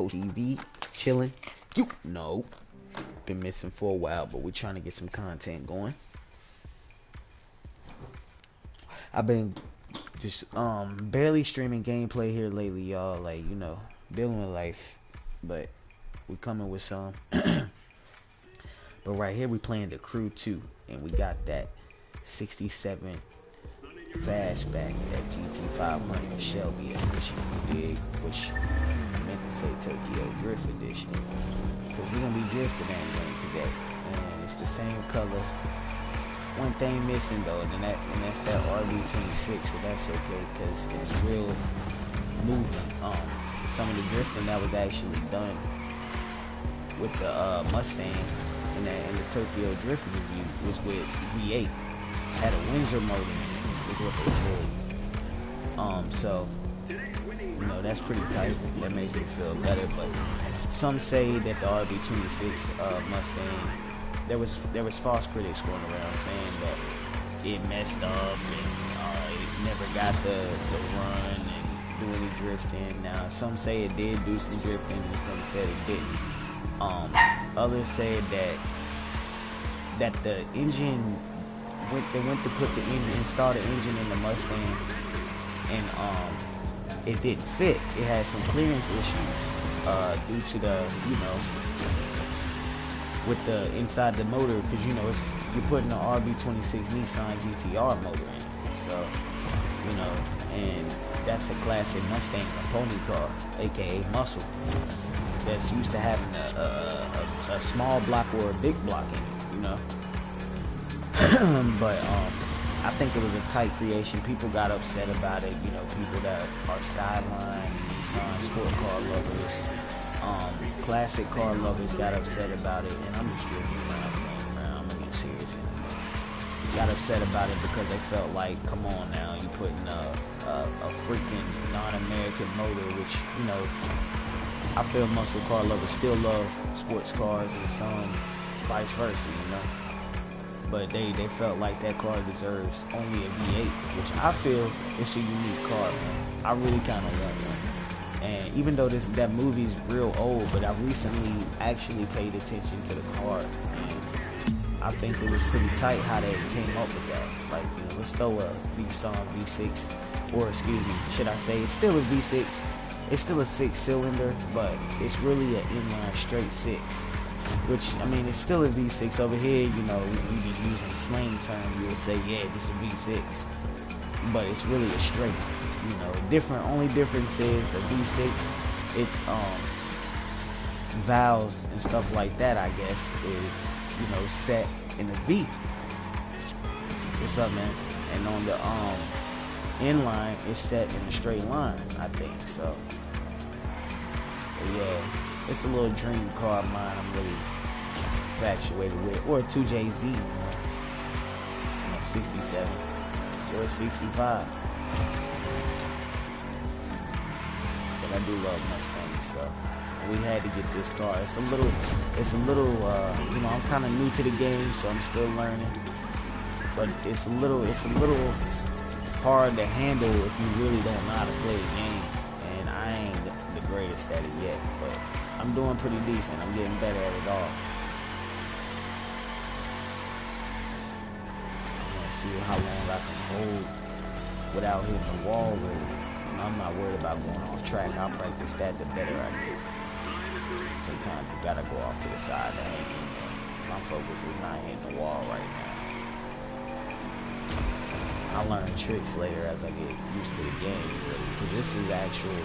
TV, chilling. You know, been missing for a while, but we're trying to get some content going. I've been just barely streaming gameplay here lately, y'all. Like, you know, dealing with life, but we coming with some. But right here we playing the Crew 2, and we got that 67 Fastbac, that GT500 Shelby edition, which I meant to say Tokyo Drift edition, because we're gonna be drifting that game today, and it's the same color. One thing missing though, and that's that RB26, but that's okay because it's real movement. Some of the drifting that was actually done with the Mustang and the Tokyo Drift review was with V8. Had a Windsor motor in it, is what they said. So you know, that's pretty tight. That makes me feel better. But some say that the RB26 Mustang, there was false critics going around saying that it messed up and it never got the run and do any drifting. Now some say it did do some drifting, and some said it didn't. Others said that the engine they went to put the engine, install the engine in the Mustang, and it didn't fit. It had some clearance issues due to the, you know, with the inside the motor, because you know you're putting an RB26 Nissan GTR motor in it, so you know, and that's a classic Mustang component car, aka muscle, that's used to having a small block or a big block in it, you know. But I think it was a tight creation. People got upset about it, you know, people that are Skyline, Nissan, sport car lovers, classic car lovers got upset about it, and I'm just joking around, playing around, I'm gonna get serious here. Got upset about it because they felt like, come on now, you putting a freaking non-American motor, which, you know, I feel muscle car lovers still love sports cars, and some vice versa, you know. But they felt like that car deserves only a V8, which I feel it's a unique car, man. I really kind of want one. And even though that movie's real old, but I recently actually paid attention to the car, and I think it was pretty tight how they came up with that. Like, you know, let's throw a Nissan V6, or excuse me, should I say it's still a V6. It's still a 6-cylinder, but it's really an inline straight 6. Which, I mean, it's still a V6 over here, you know, you just using slang term, you would say, yeah, this is a V6. But it's really a straight, you know, only difference is a V6, it's, valves and stuff like that, I guess, is, you know, set in a V. What's up, man? And on the, inline, it's set in a straight line, I think, so. But yeah. It's a little dream car of mine I'm really infatuated with. Or a 2JZ, you know, 67 or a 65. But I do love Mustangs, so we had to get this car. It's a little, you know, I'm kind of new to the game, so I'm still learning. But it's a little hard to handle if you really don't know how to play the game. And I ain't the greatest at it yet, but I'm doing pretty decent. I'm getting better at it all. I'm gonna see how long I can hold without hitting the wall, really. And I'm not worried about going off track. I'll practice that the better I get. Sometimes you gotta go off to the side to hang in. My focus is not hitting the wall right now. I'll learn tricks later as I get used to the game, really. Because this is actual,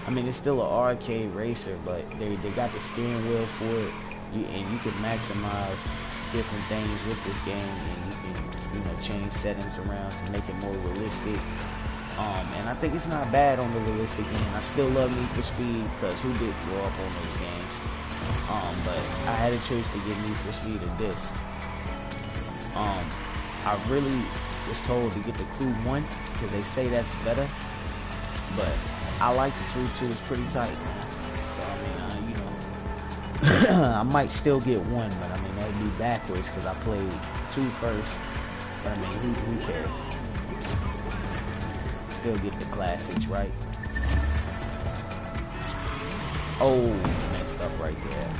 I mean, it's still an arcade racer, but they got the steering wheel for it, and you can maximize different things with this game, and you can, you know, change settings around to make it more realistic. And I think it's not bad on the realistic end. I still love Need for Speed, because who did grow up on those games? But I had a choice to get Need for Speed or this. I really was told to get the Crew 1, because they say that's better, but I like the Crew 2, it's pretty tight, man. So, I mean, you know, I might still get 1, but I mean, that would be backwards because I played 2 first. But I mean, who cares? Still get the classics, right? Oh, messed up right there.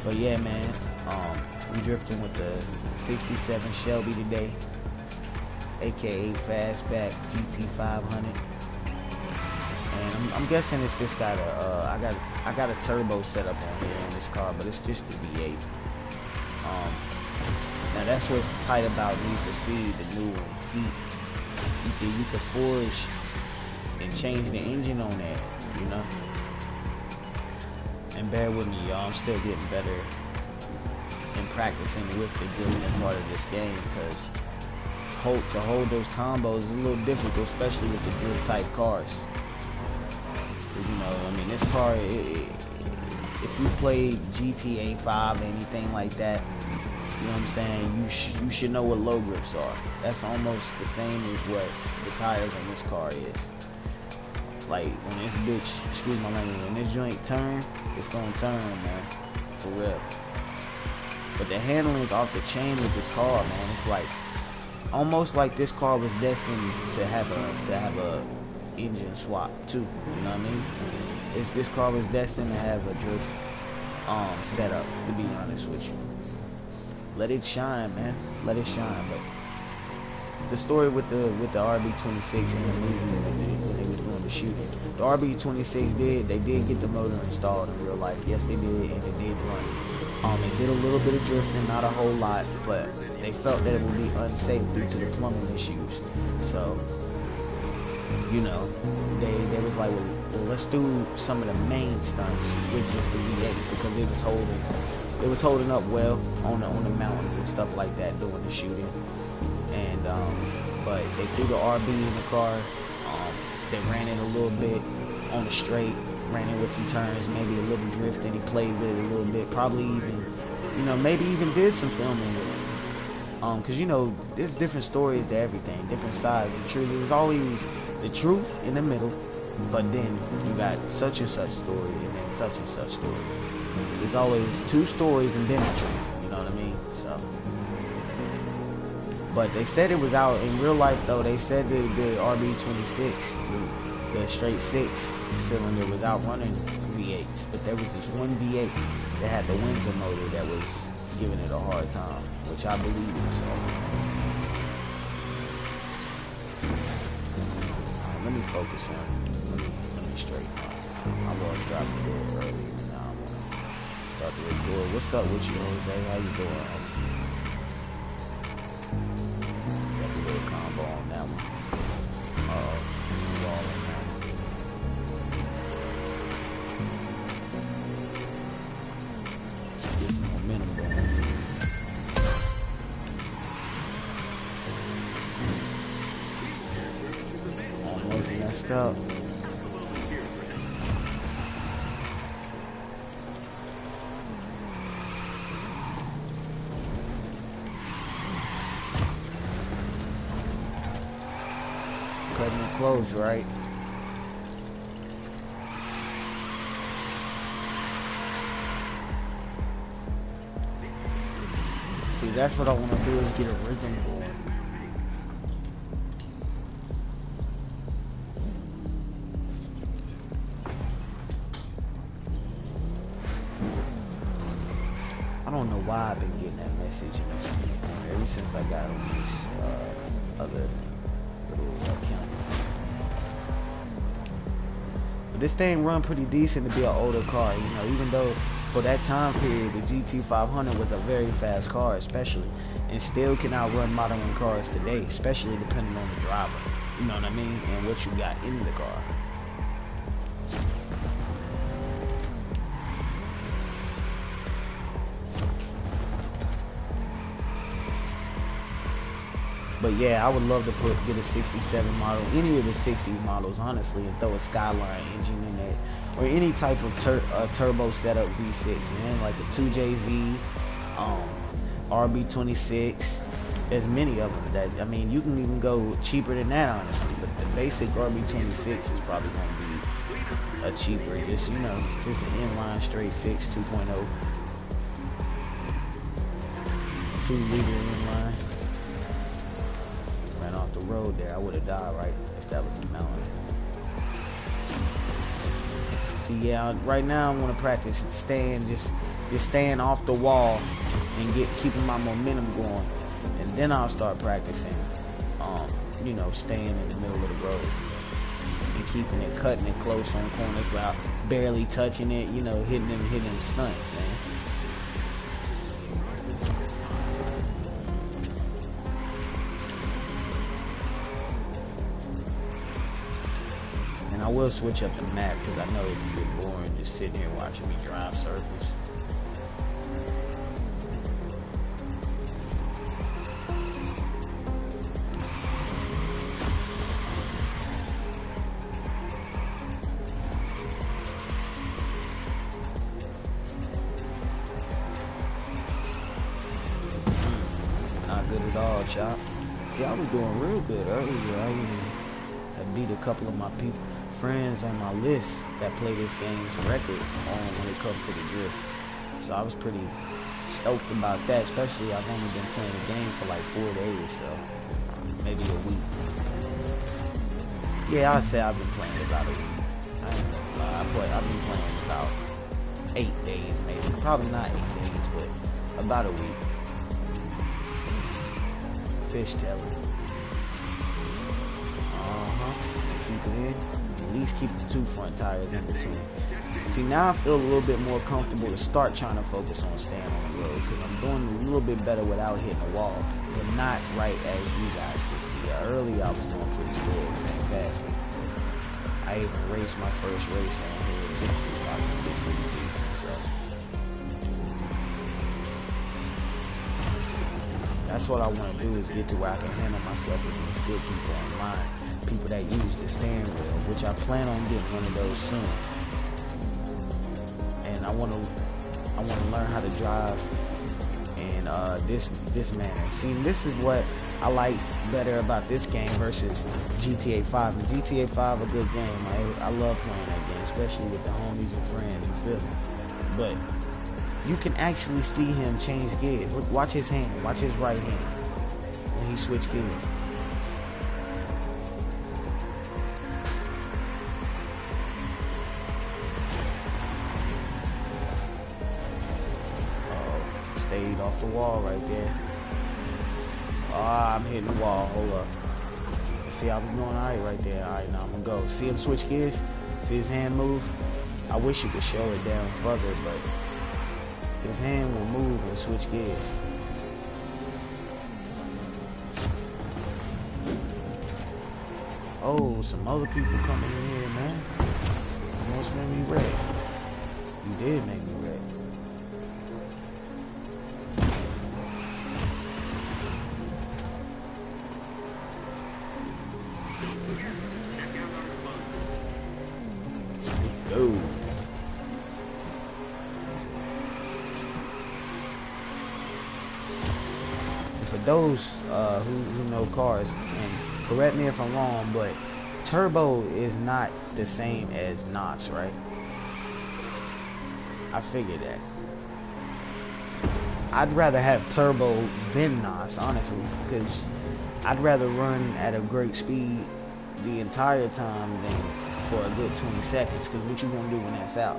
But yeah, man, we drifting with the 67 Shelby today, aka Fastbac GT500, and I'm guessing it's just got a I got a turbo setup on here on this car, but it's just the V8. Now that's what's tight about Need for Speed, the new one. You can forge and change the engine on that, you know. And bear with me, y'all, I'm still getting better in practicing with the drifting part of this game, because to hold those combos is a little difficult, especially with the drift type cars. Because, you know, I mean, this car, if you played GTA 5 or anything like that, you know what I'm saying, you should know what low grips are. That's almost the same as what the tires on this car is. Like, when this bitch, excuse my language, when this joint turn, it's gonna turn, man, for real. But the handling is off the chain with this car, man. It's like, almost like this car was destined to have a engine swap too, you know what I mean? This car was destined to have a drift setup, to be honest with you. Let it shine, man. Let it shine. But the story with the RB26 in the movie when they was doing the shooting, the RB26 they did get the motor installed in real life. Yes, they did, and it did run. It did a little bit of drifting, not a whole lot, but they felt that it would be unsafe due to the plumbing issues. So, you know, they was like, well, let's do some of the main stunts with just the V8, because it was holding up well on the mountains and stuff like that during the shooting. And but they threw the RB in the car. They ran it a little bit on the straight, ran it with some turns, maybe a little drift, and he played with it a little bit. Probably even, you know, maybe even did some filming with it. Cause you know, there's different stories to everything, different sides. The truth is always the truth in the middle, but then you got such and such story, and then such and such story. There's always two stories and then the truth. You know what I mean? So. But they said it was out in real life, though. They said that the RB26, the straight 6 cylinder, was out running V8s. But there was this one V8 that had the Windsor motor that was giving it a hard time, which I believe in. So let me focus on. Let me straighten up. I was dropping the door earlier. Now I'm gonna start the record. What's up with you, Jose? How you doing? Combo on that one. Wall on that one. Let's get some momentum going. Almost messed up. Cutting it close, right? See, that's what I want to do, is get a rhythm going. I don't know why I've been getting that message ever since I got on this other little account. But this thing run pretty decent to be an older car, you know, even though for that time period the GT500 was a very fast car, especially, and still can outrun modern cars today, especially depending on the driver, you know what I mean, and what you got in the car. But yeah, I would love to get a 67 model, any of the 60 models, honestly, and throw a Skyline engine in it, or any type of turbo setup V6, man, like a 2JZ, RB26. There's many of them. That, I mean, you can even go cheaper than that, honestly. But the basic RB26 is probably going to be a cheaper, just, you know, just an inline straight 6 2.0, 2-liter inline. Ran off the road there. I would have died, right, if that was a mountain. See, yeah, right now I want to practice staying, just staying off the wall and keeping my momentum going, and then I'll start practicing, you know, staying in the middle of the road and keeping it, cutting it close on corners without barely touching it, you know, hitting them stunts, man. I will switch up the map because I know it can get boring just sitting here watching me drive circles. Not good at all, Chop. See, I was doing real good earlier. I even had beat a couple of my friends on my list that play this game's record on when it comes to the drift. So I was pretty stoked about that, especially I've only been playing the game for like 4 days, so maybe a week. Yeah, I'd say I've been playing about a week. I ain't gonna lie, I've been playing about 8 days maybe. Probably not 8 days, but about a week. Fishtailing. Keep it in. At least keep the 2 front tires in between. See, now I feel a little bit more comfortable to start trying to focus on staying on the road, because I'm doing a little bit better without hitting the wall, but not right as you guys can see. Earlier I was doing pretty good, fantastic. I even raced my first race on here. This is about to be pretty decent, so that's what I want to do, is get to where I can handle myself against good people online. People that use the steering wheel, which I plan on getting one of those soon. And I want to learn how to drive in this manner. See, this is what I like better about this game versus GTA 5. And GTA 5 a good game. I love playing that game, especially with the homies and friends. You feel me? But you can actually see him change gears. Look, watch his hand. Watch his right hand when he switch gears. Stayed off the wall right there. I'm hitting the wall. Hold up. See, I was doing alright right there. Alright, now I'm gonna go. See him switch gears? See his hand move? I wish you could show it down further, but his hand will move and switch gears. Oh, some other people coming in here, man. You almost made me red. You did make me red. Go. For those who know cars, and correct me if I'm wrong, but turbo is not the same as NOS, right? I figured that. I'd rather have turbo than NOS, honestly, because I'd rather run at a great speed the entire time than for a good 20 seconds, because what you gonna do when that's out?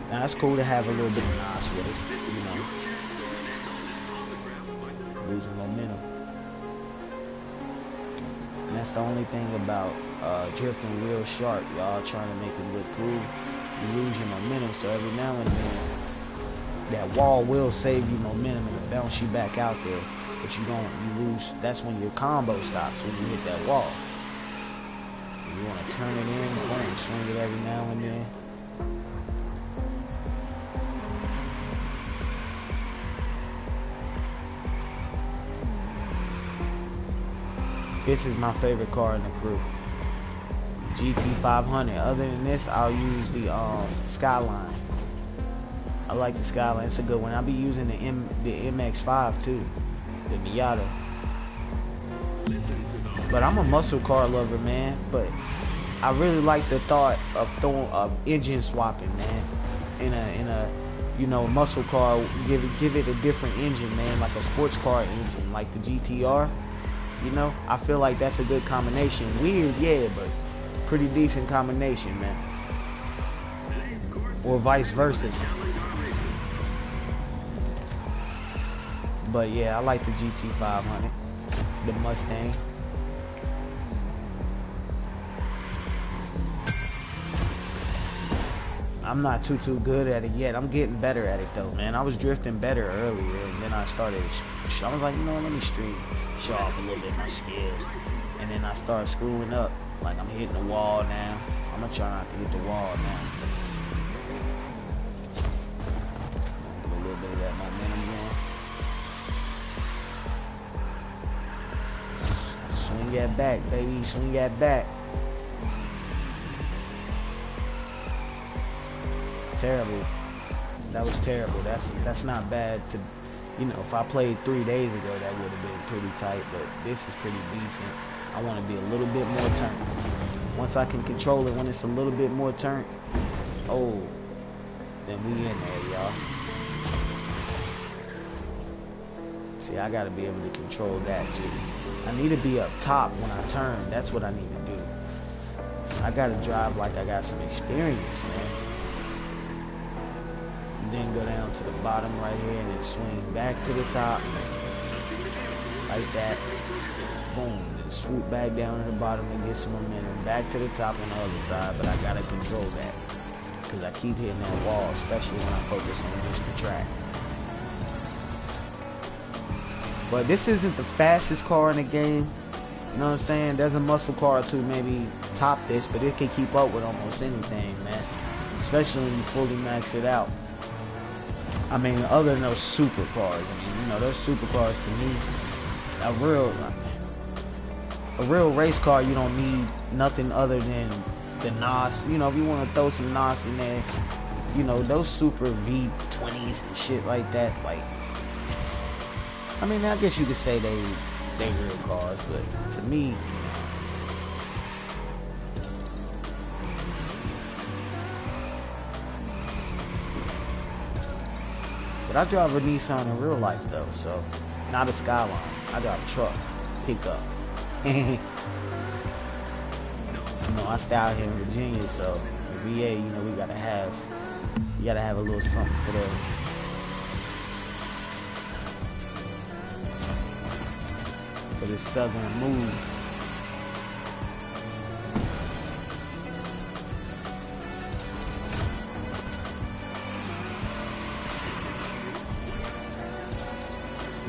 Now it's cool to have a little bit of NOS with it, you know. Losing momentum. And that's the only thing about drifting real sharp. Y'all trying to make it look cool. You lose your momentum, so every now and then that wall will save you momentum and bounce you back out there. But you lose. That's when your combo stops, when you hit that wall. You want to turn it in, boom, swing it every now and then. This is my favorite car in the crew. GT500. Other than this, I'll use the Skyline. I like the Skyline. It's a good one. I'll be using the MX-5 too, the Miata. But I'm a muscle car lover, man. But I really like the thought of throwing engine swapping, man. In a you know, muscle car. Give it a different engine, man, like a sports car engine, like the GTR. You know, I feel like that's a good combination. Weird, yeah, but pretty decent combination, man. or vice versa. But yeah, I like the GT500, the Mustang. I'm not too good at it yet. I'm getting better at it though, man. I was drifting better earlier, and then I started. I was like, you know, let me stream, show off a little bit of my skills, and then I started screwing up. Like I'm hitting the wall now. I'm gonna try not to hit the wall now. Get a little bit of that momentum going. Swing that back, baby. Swing that back. Terrible. That was terrible. That's not bad to, you know, if I played 3 days ago, that would have been pretty tight, but this is pretty decent. I want to be a little bit more turnt. Once I can control it, when it's a little bit more turnt, oh, then we in there, y'all. See, I got to be able to control that too. I need to be up top when I turn. That's what I need to do. I got to drive like I got some experience, man. Then go down to the bottom right here and then swing back to the top like that. Boom. Then swoop back down to the bottom and get some momentum. Back to the top on the other side, but I gotta control that because I keep hitting that wall, especially when I focus on just the track. But this isn't the fastest car in the game. You know what I'm saying? There's a muscle car to maybe top this, but it can keep up with almost anything, man. Especially when you fully max it out. I mean, other than those supercars. I mean, you know, those supercars to me, a real race car, you don't need nothing other than the NOS. You know, if you want to throw some NOS in there, you know, those super V20s and shit like that, like, I mean, I guess you could say they real cars, but to me, I drive a Nissan in real life though, so not a Skyline. I drive a truck, pickup. You know, I stay out here in Virginia, so the VA, you know, you gotta have a little something for this southern move.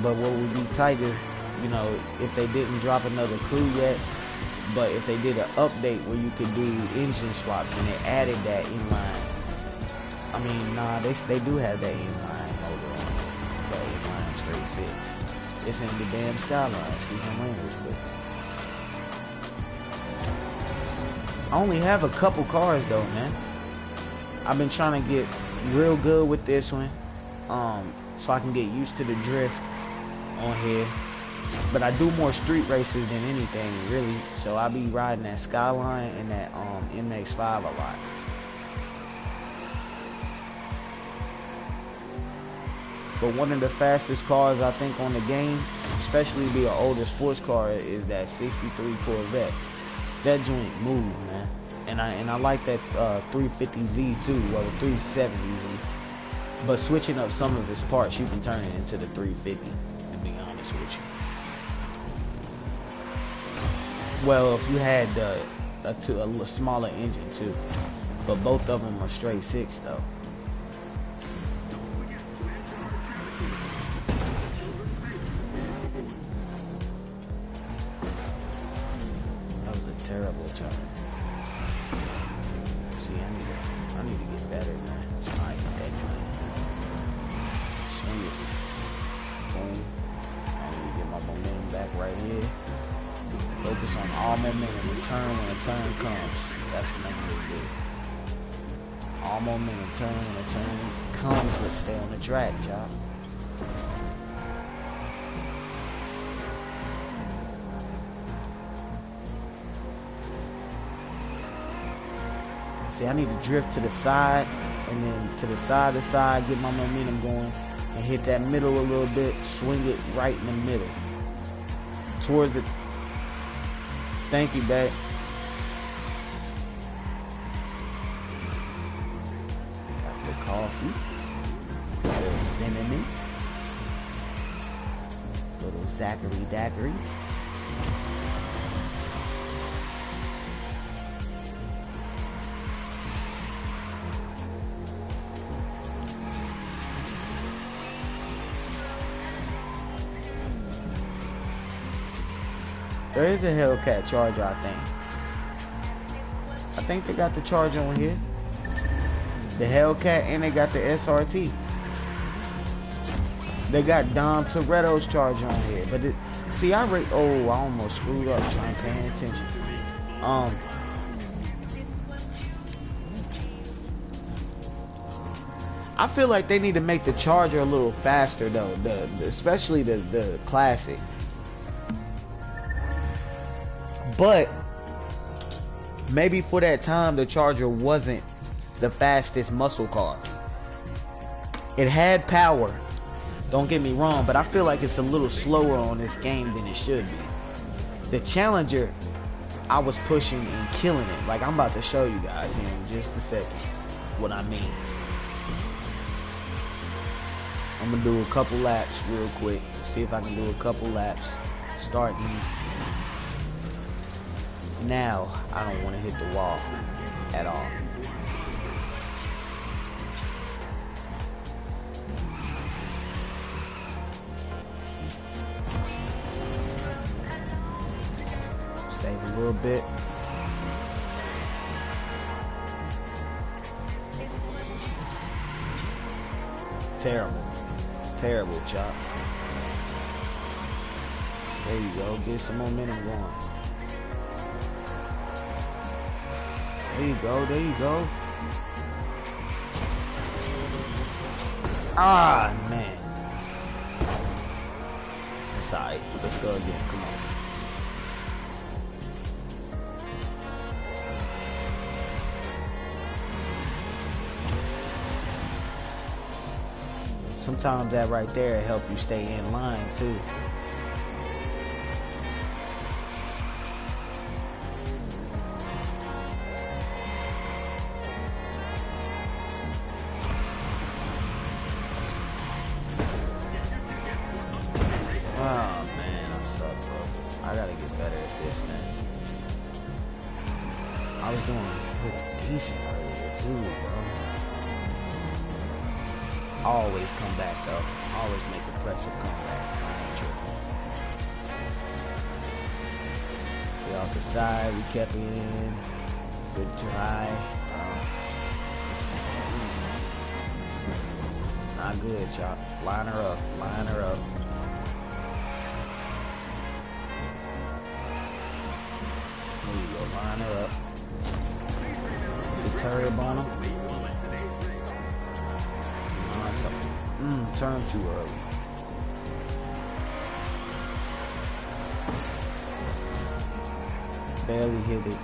But what would be tight is, you know, if they didn't drop another Crew yet, but if they did an update where you could do engine swaps and they added that inline. I mean, nah, they do have that inline motor on it, the inline straight six. It's in the damn Skyline, excuse my language, but I only have a couple cars though, man. I've been trying to get real good with this one, so I can get used to the drift on here. But I do more street races than anything, really. So I be riding that Skyline and that MX-5 a lot. But one of the fastest cars I think on the game, especially be an older sports car, is that 63 Corvette. That joint move, man. And I like that 350Z too, well the 370Z. But switching up some of its parts, you can turn it into the 350, to be honest with you. Well, if you had a smaller engine too, but both of them are straight six though. That was a terrible turn. See, I need to get better, man. I ain't that good. Swing it. Boom. I need to get my momentum back right here. Focus on all momentum. Return when a turn comes. That's what I'm going to do. All momentum. Turn when a turn comes, but stay on the track, y'all. See, I need to drift to the side, and then to the side, get my momentum going, and hit that middle a little bit, swing it right in the middle. Towards it. Thank you, babe. coffee, a little cinnamon, a little Zachary Daiquiri. There is a Hellcat charger, I think. I think they got the charger on here. The Hellcat, and they got the SRT. They got Dom Toretto's charger on here. But see, I almost screwed up trying to pay attention. I feel like they need to make the charger a little faster though. Especially the classic. But maybe for that time the Charger wasn't the fastest muscle car. It had power, don't get me wrong, but I feel like it's a little slower on this game than it should be. The Challenger, I was pushing and killing it. Like, I'm about to show you guys here in just a second what I mean. I'm gonna do a couple laps real quick, see if I can do a couple laps starting now. I don't want to hit the wall at all. Save a little bit. Terrible chop. There you go, get some momentum going. There you go. Ah, man. That's alright. Let's go again. Come on. Sometimes that right there help you stay in line too. I was doing pretty decent earlier too, bro. I always come back though. I always make impressive comebacks. I ain't tripping. Get off the side, we kept it in. Good try. Not good, Chop. Line her up. Line her up. There you go. Line her up. Turb on him. Turn too early. Barely hit it,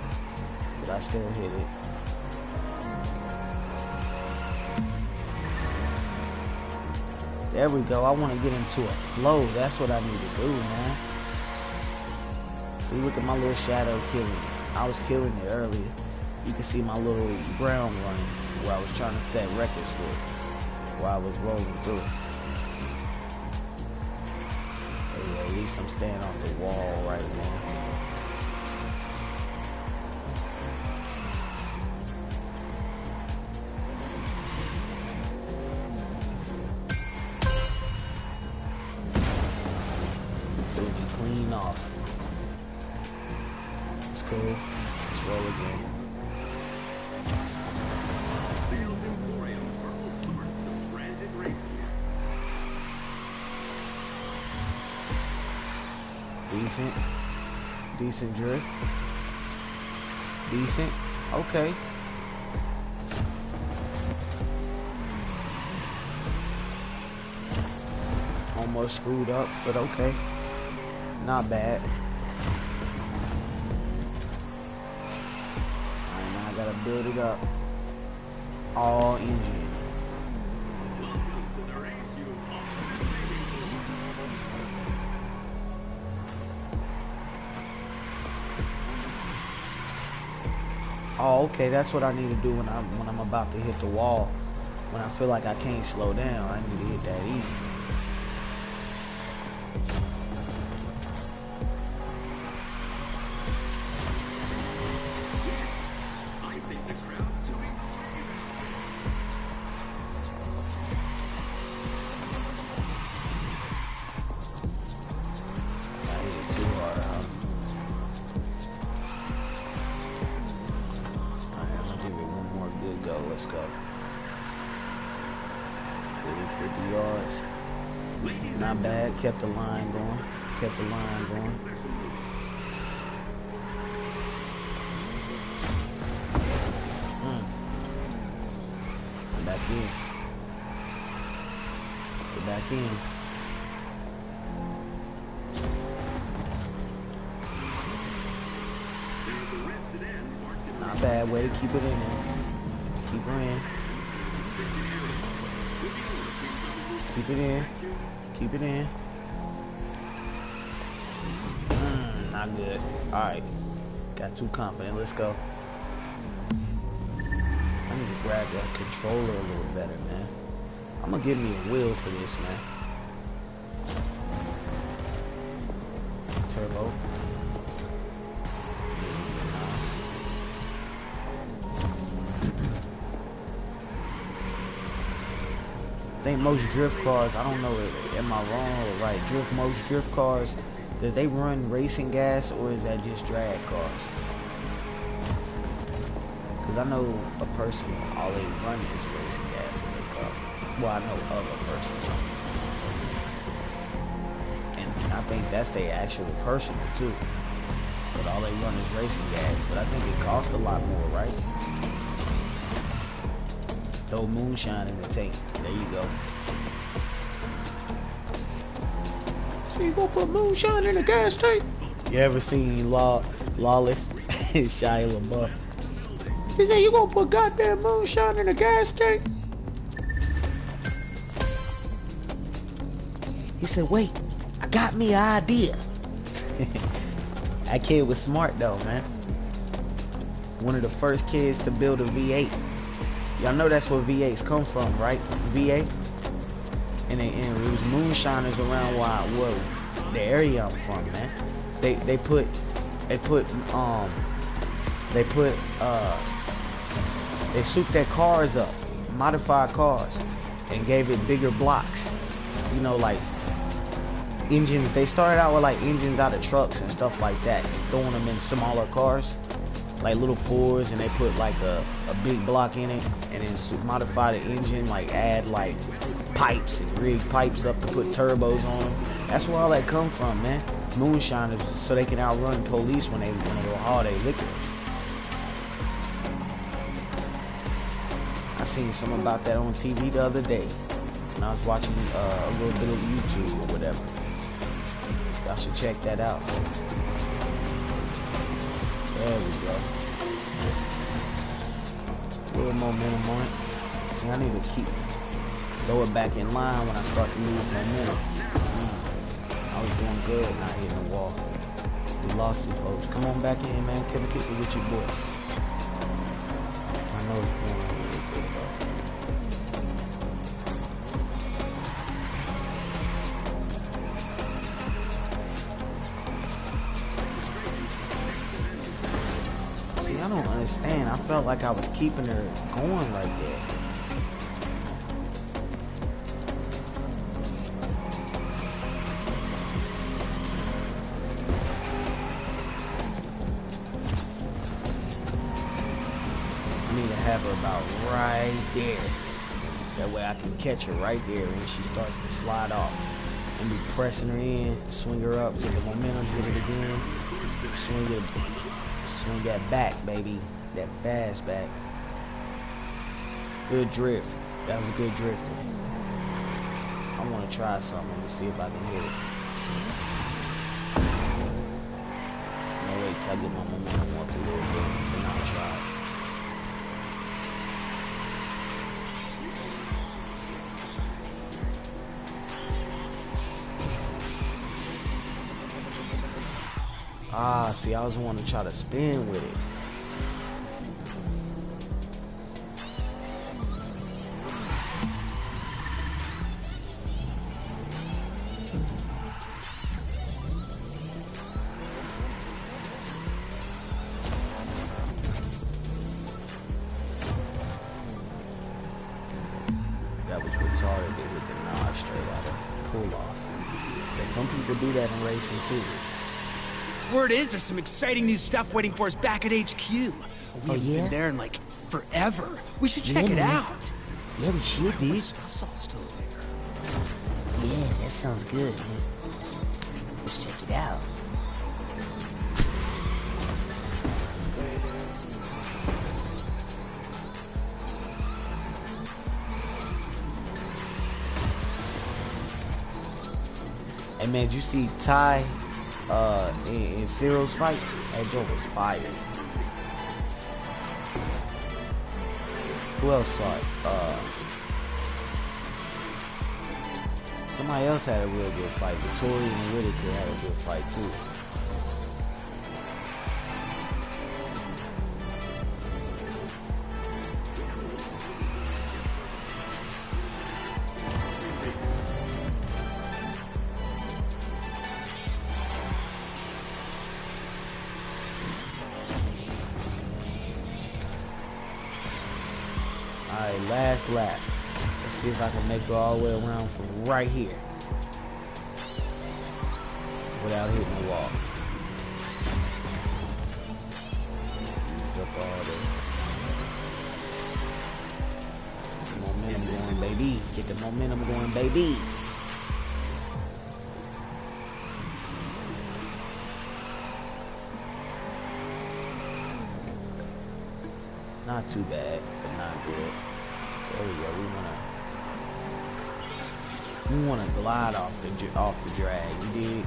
but I still hit it. There we go. I want to get into a flow. That's what I need to do, man. See, look at my little shadow killing it. I was killing it earlier. You can see my little ground running where I was trying to set records for while I was rolling through. At least I'm staying off the wall right now. Threw me clean off. It's cool. Let's roll again. Decent drift. Decent. Okay. Almost screwed up, but okay. Not bad. Alright, now I gotta build it up. All engine. Oh, okay, that's what I need to do when I'm about to hit the wall. when I feel like I can't slow down, I need to hit that E. Let's go. 50 yards. Not bad. Kept the line going. Kept the line going. Get back in. Get back in. Not bad. Way to keep it in there. Keep her in. Keep it in. Keep it in. Not good. Alright. Got too confident. Let's go. I need to grab that controller a little better, man. I'm gonna give me a wheel for this, man. Turbo. I think most drift cars, I don't know, am I wrong or right? Most drift cars, do they run racing gas or is that just drag cars? Because I know a person, all they run is racing gas in their car. Well, I know other persons. And I think that's their actual personal too. But all they run is racing gas. But I think it costs a lot more, right? Throw moonshine in the tank. There you go. So you gonna put moonshine in the gas tank? You ever seen Lawless and Shia LaBeouf? He said, you gonna put goddamn moonshine in the gas tank? He said, wait, I got me an idea. That kid was smart though, man. One of the first kids to build a V8. Y'all know that's where V8s come from, right? V8. And it was moonshiners around the area I'm from, man. They souped their cars up, modified cars, and gave it bigger blocks. You know, like engines. They started out with like engines out of trucks and stuff like that, and throwing them in smaller cars, like little Fords, and they put like a big block in it, and then modify the engine, like add like pipes and rig pipes up to put turbos on them. That's where all that come from, man. Moonshiners, so they can outrun police when they haul their liquor. I seen something about that on TV the other day, and I was watching a little bit of YouTube or whatever. Y'all should check that out. There we go. A little momentum on it. See, I need to throw it back in line when I start to lose momentum. I was doing good, not hitting the wall. We lost some folks. Come on back in, man. Kick it with your boy. I know it's going really good, though. See, I don't understand. I felt like I was keeping her going like that. Have her about right there. That way I can catch her right there when she starts to slide off. And be pressing her in, swing her up, get the momentum, get it again. Swing that back, baby. That fastback. Good drift. That was a good drift. I want to try something. Let me see if I can hit it. No, wait till I get my momentum up a little bit, then I'll try it. Ah, see, I was wanting to try to spin with it. Some people do that in racing too. Word is there's some exciting new stuff waiting for us back at HQ. We haven't been there in like forever. We should check it out. Yeah, we should, dude. Stuff's all still there. Yeah, that sounds good, man. Let's check it out. Hey man, did you see Ty in Cyril's fight? That joke was fire. Who else fought? Somebody else had a real good fight. Victoria and Whitaker had a good fight too. Alright, last lap. Let's see if I can make it all the way around from right here without hitting the wall. Use up all the momentum going, baby. Get the momentum going, baby. Not too bad, but not good. There we go. We wanna glide off the drag. You dig?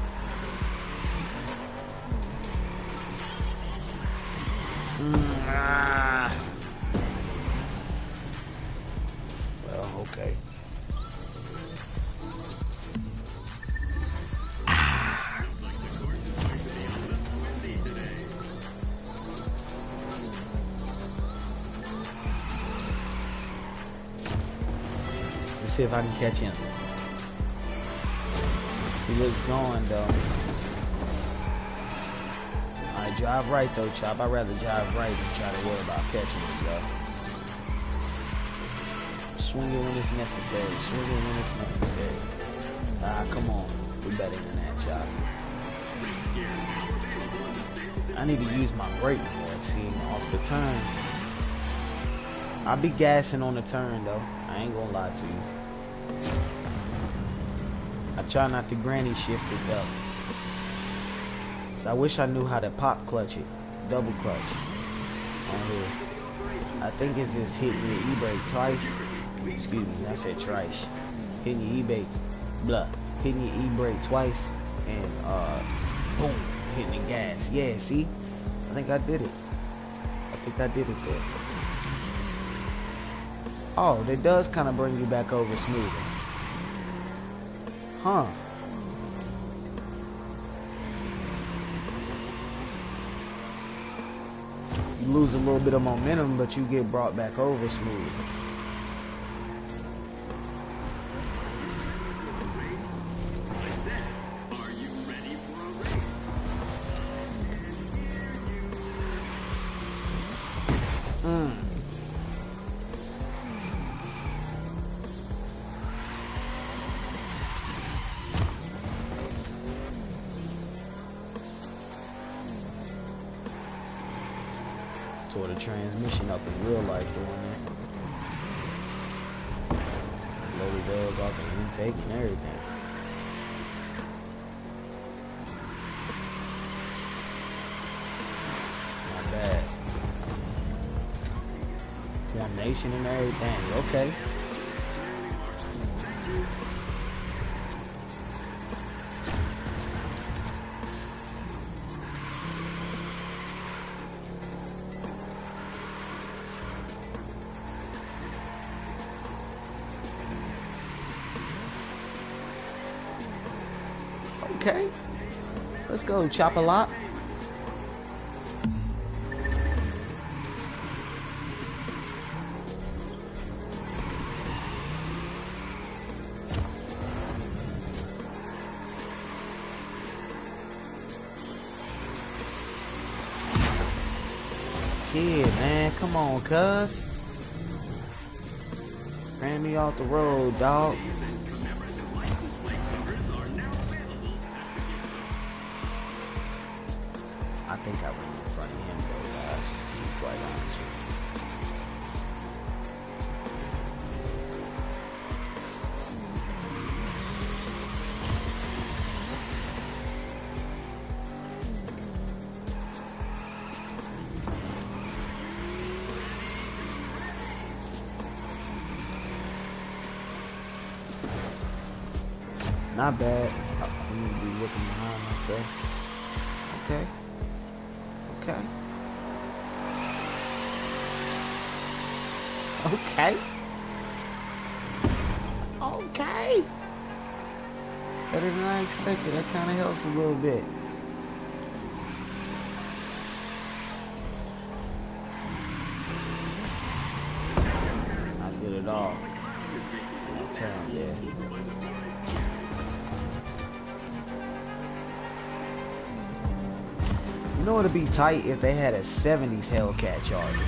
Well, okay. Let's see if I can catch him. He looks gone though. Alright, drive right though, Chop. I'd rather drive right than try to worry about catching him, though. Swing it when it's necessary. Swing it when it's necessary. Ah, come on. We better than that, Chop. I need to use my brake more. See, off the turn. I'll be gassing on the turn though. I ain't gonna lie to you. I try not to granny shift it though. So I wish I knew how to pop clutch it. Double clutch. On here. I think it's just hitting your e-brake twice. Excuse me, I said trice. Hitting your e-brake. Blah. Hitting your e-brake twice. And boom. Hitting the gas. Yeah, see? I think I did it. I think I did it there. Oh, that does kind of bring you back over smoother. Huh. You lose a little bit of momentum, but you get brought back over smooth. Tore the transmission up in real life doing that. Loaded valves off the intake and everything. Not bad. Formation and everything. Okay. Okay, let's go, chop a lot. Yeah, man, come on, cuz. Ran me off the road, dog. think I went in front of him though, guys, to be quite honest with you. Not bad. I need to be looking behind myself. Okay. Okay. Okay. Okay. Better than I expected. That kind of helps a little bit. Not good at all. That turn there. You know it'd be tight if they had a 70s Hellcat Charger.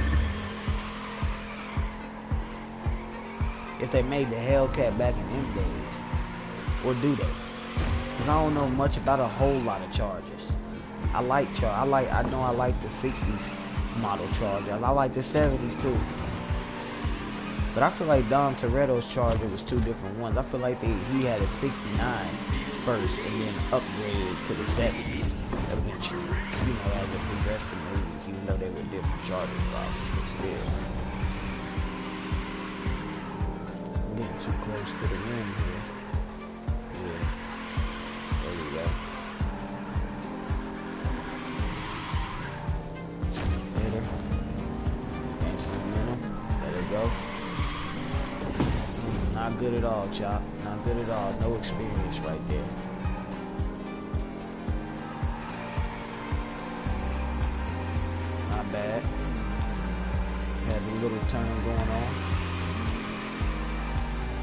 If they made the Hellcat back in them days. Or do they? Because I don't know much about a whole lot of Chargers. I know I like the 60s model Charger. I like the 70s too. But I feel like Dom Toretto's Charger was two different ones. I feel like he had a 69 first and then upgraded to the 70 eventually. You know, as it progressed in the 80s, even though they were different Chargers probably, but still. I'm getting too close to the rim here. Yeah. There we go. Hit her. Gain some momentum. Let it go. Not good at all, Chop. Not good at all. No experience right there. Not bad. Had a little turn going on.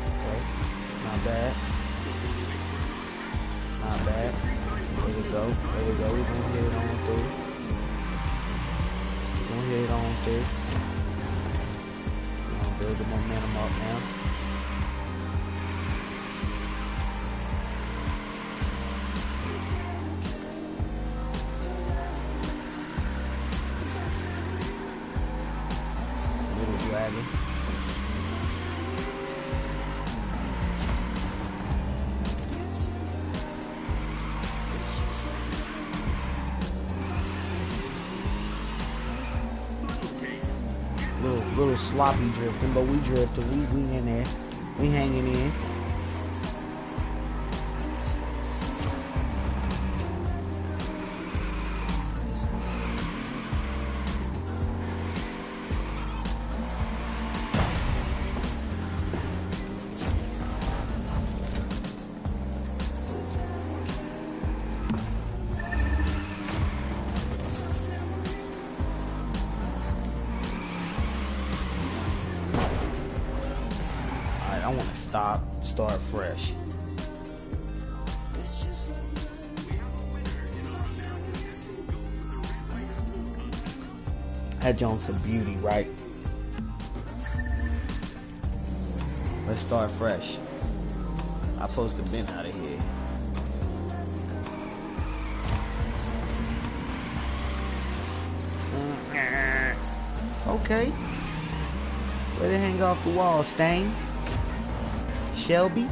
Okay. Not bad. Not bad. There we go. There we go. We're gonna hit it on through. We're gonna hit it on through. We're gonna build the momentum up now. Little sloppy drifting, but we drifting. We in there. We hanging in. I want to start fresh. That joint's a beauty, right? Let's start fresh. I'm supposed to have been out of here. Okay. Way to hang off the wall, Stain. Shelby.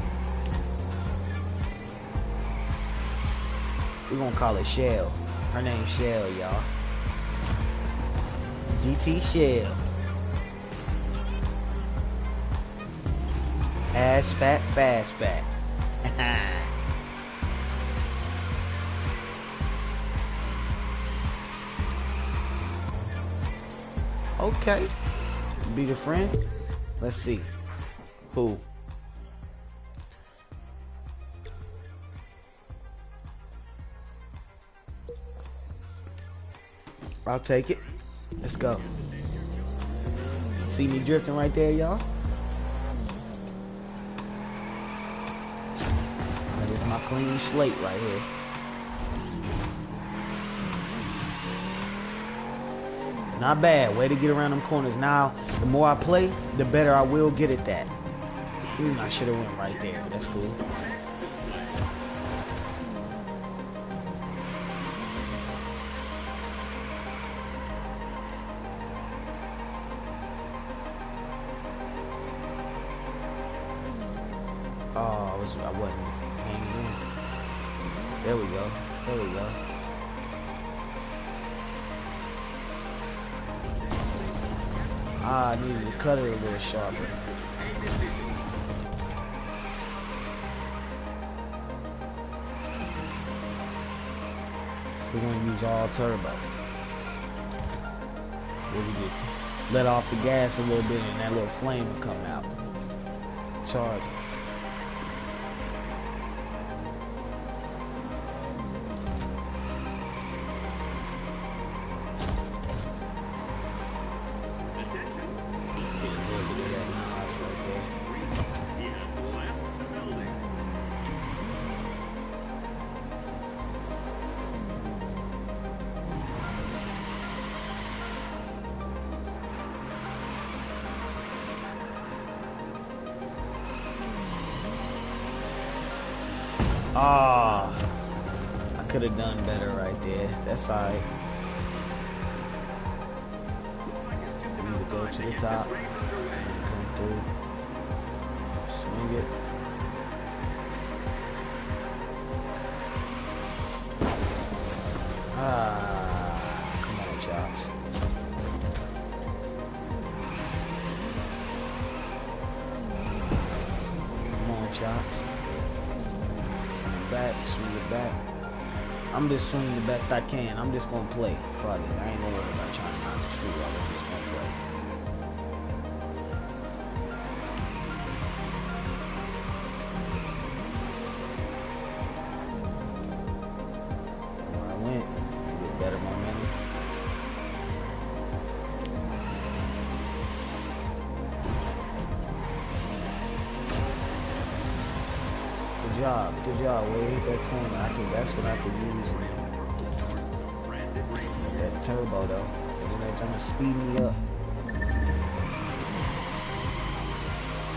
We're gonna call it Shell. Her name's Shell, y'all. GT Shell. Ass fat, fastback. Okay. Be the friend. Let's see. Who? I'll take it. Let's go. See me drifting right there, y'all? That is my clean slate right here. Not bad. Way to get around them corners. Now, the more I play, the better I will get at that. I should have went right there. That's cool. wasn't hanging in. There we go. There we go. Ah, I needed to cut it a little sharper. We're gonna use all turbo. Where we just let off the gas a little bit and that little flame will come out. Charge it. Ah, I could have done better right there. That's alright. We need to go to the top. Come through. Swing it. Ah, come on, Chops. Come on, Chops. Back, swing it back. I'm just swinging the best I can. I'm just gonna play. Fuck it. I ain't gonna worry about trying to knock the screw out. I'm just gonna play. Where I went, get better momentum. Good job. Where you hit that corner, that's what I could use. That turbo though, they're trying to speed me up.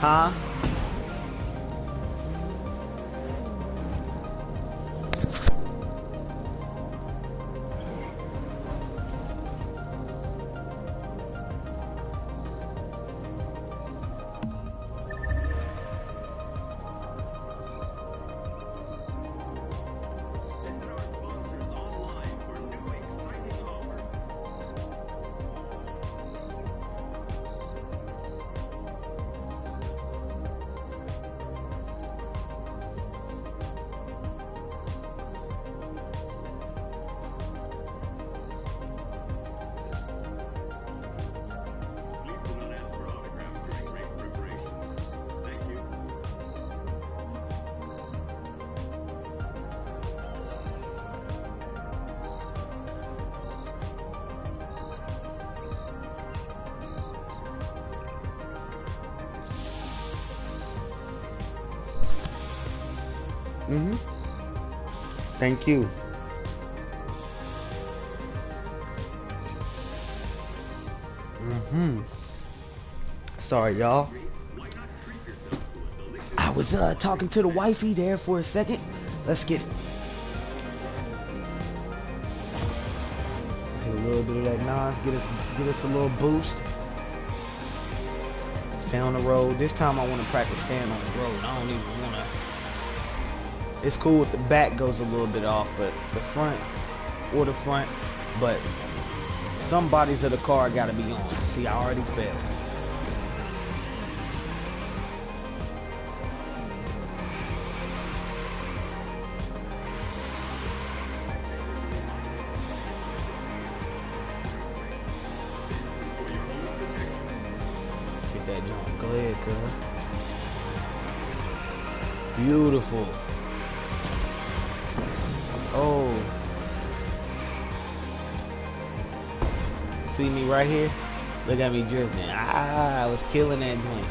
Huh? Thank you. Sorry, y'all. I was talking to the wifey there for a second. Let's get it. Hit a little bit of that NOS, get us a little boost. Stay on the road. This time I want to practice staying on the road. I don't even want to. It's cool if the back goes a little bit off, but the front, but some bodies of the car got to be on. See, I already failed. Get that jump. Go ahead, cuz. Beautiful. Oh. See me right here? Look at me drifting. Ah, I was killing that joint.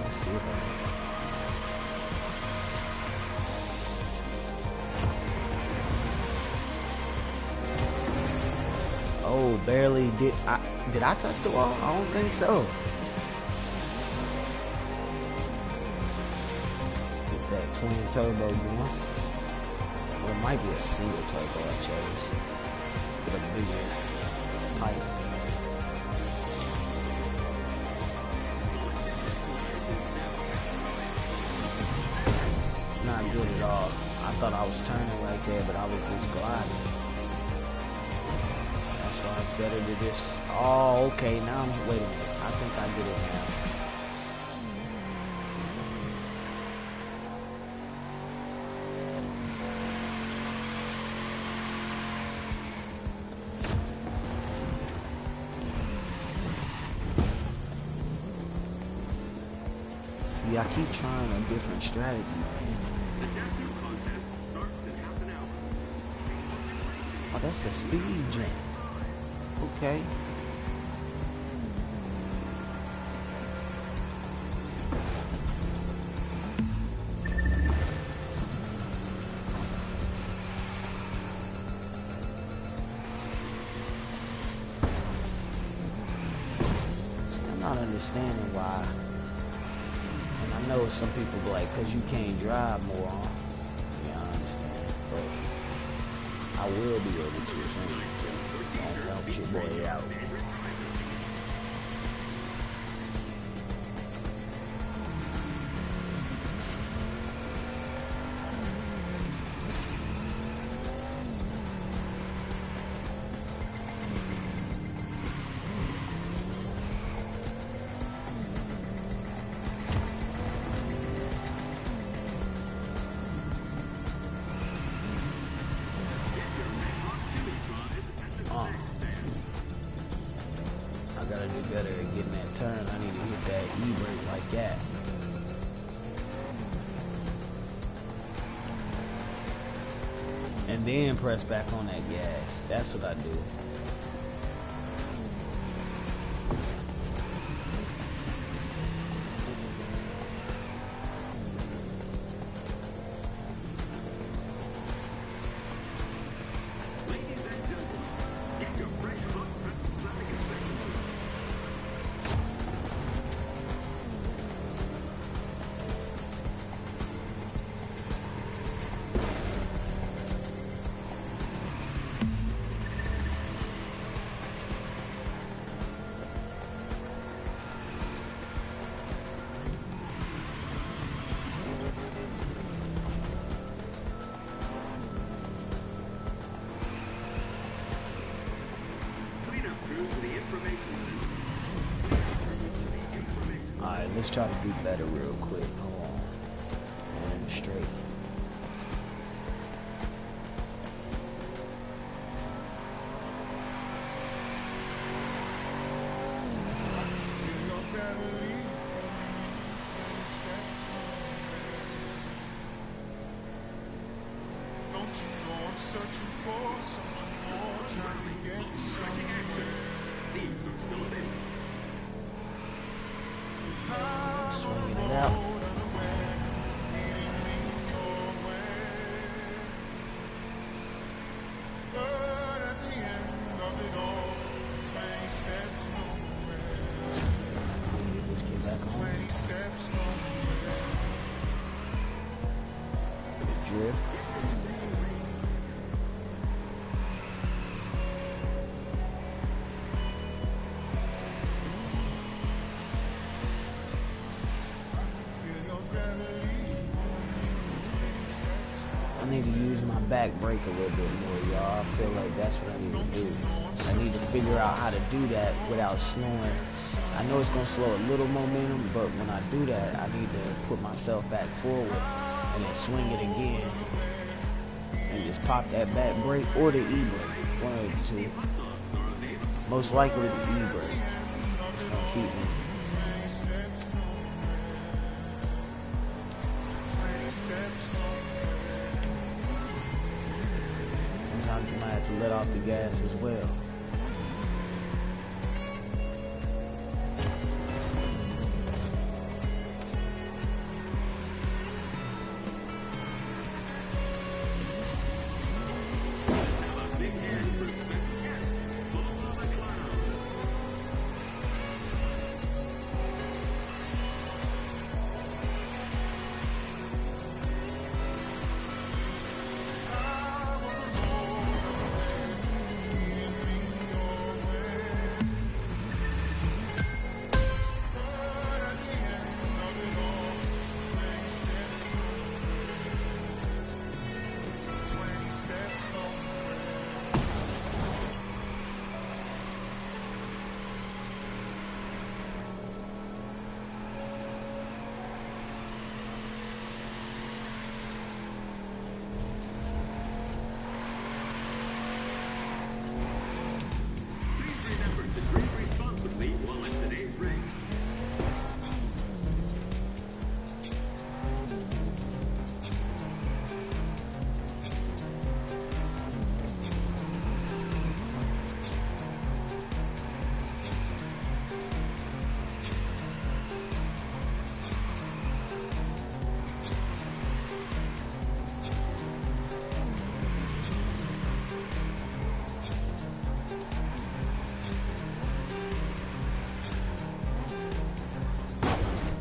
Let's see if I can. Oh, barely did I touch the wall? I don't think so. Get that twin turbo going. Or it might be a single turbo I chose. With a bigger pipe. thought I was turning right there, but I was just gliding. That's why it's better to just... Oh, okay, now I'm... Wait a minute. I think I get it now. See, I keep trying a different strategy. Oh, that's a speed jump. Okay. See, I'm not understanding why. And I know some people be like, cause you can't drive more on. Yeah, I understand. But I will be able to swing. Don't help your boy out. I gotta do better at getting that turn. I need to hit that E-brake like that. And then press back on that gas. That's what I do. Alright, let's try to do better real quick. Hold on. One in the straight. Searching for someone more, trying to get somewhere. Swinging it out. But at the end of it all, 20 steps nowhere. Let me get this kid back on. 20 steps nowhere. The drift. I need to use my back brake a little bit more, y'all. I feel like that's what I need to do. I need to figure out how to do that without slowing. I know it's going to slow a little momentum, but when I do that, I need to put myself back forward and then swing it again and just pop that back brake or the E-brake. One of the two. Most likely the E-brake. It's going to keep me. Sometimes you might have to let off the gas as well.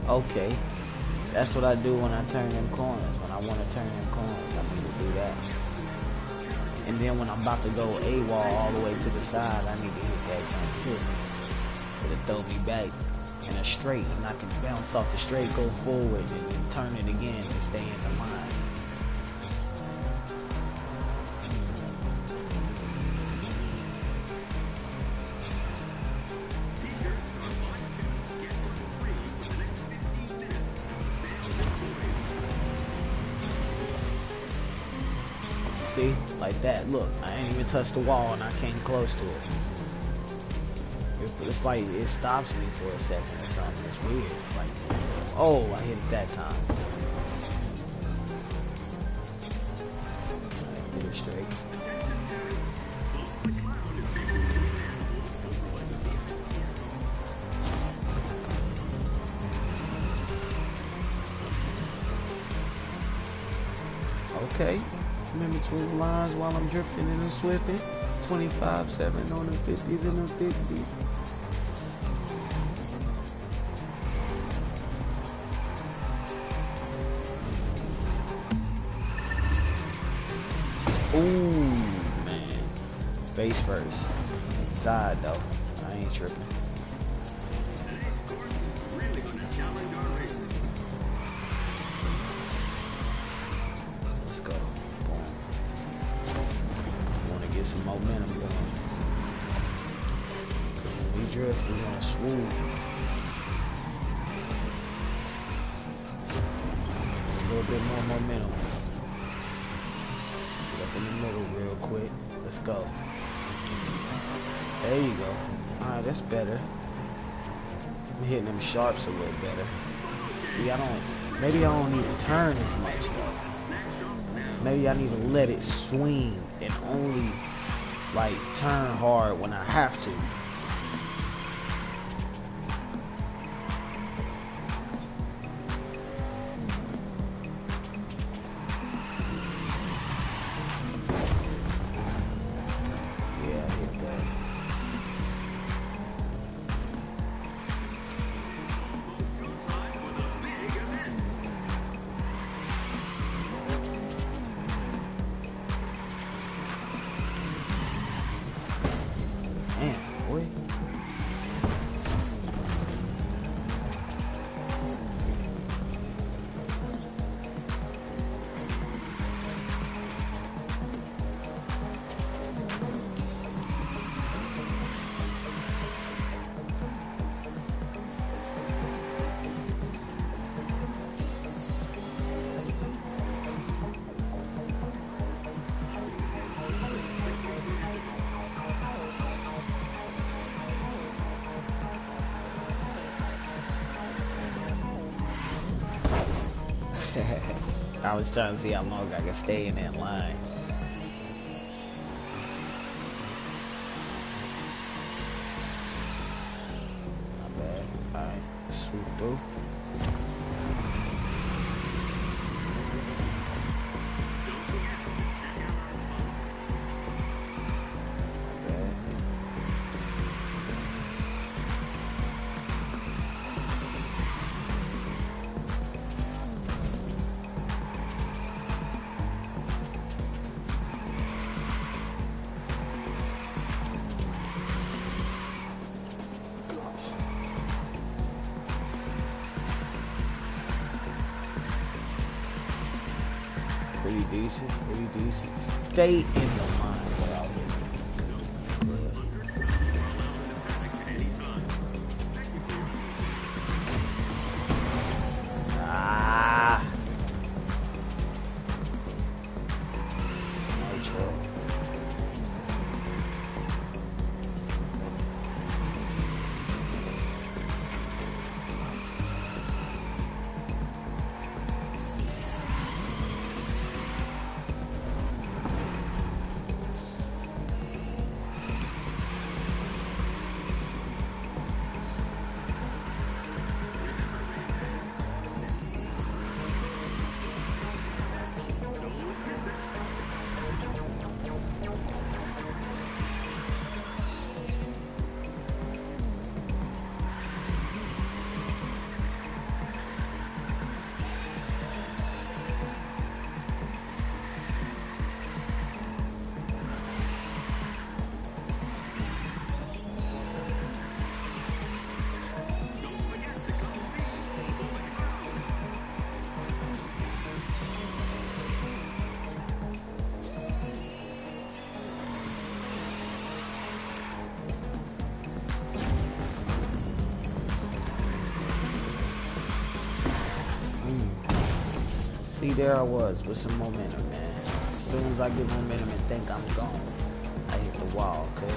Okay. That's what I do when I turn them corners. When I want to turn them corners, I need to do that. And then when I'm about to go AWOL all the way to the side, I need to hit that jump too. It'll throw me back in a straight, and I can bounce off the straight, go forward, and then turn it again and stay in the line. See? Like that. Look, I ain't even touched the wall and I came close to it. It's like it stops me for a second or something. It's weird. Like, oh, I hit it that time. Hit it straight. Okay. I'm in between the lines while I'm drifting and swifting. 25-7 on the 50s and the 50s. Ooh, man. Face first. Side though. I ain't tripping. Let's go. Boom. Want to get some momentum going. When we drift, we want to swoop. A little bit more momentum. Up in the middle real quick. Let's go. There you go. Alright, that's better. I'm hitting them sharps a little better. See, maybe I don't need to turn as much though. Maybe I need to let it swing and only like turn hard when I have to. I was trying to see how long I could stay in that line. Not bad. Alright, swoop through. Pretty decent, pretty decent. Stay in the line without hitting. Nitro. See, there I was with some momentum, man. As soon as I get momentum and think I'm gone, I hit the wall, okay?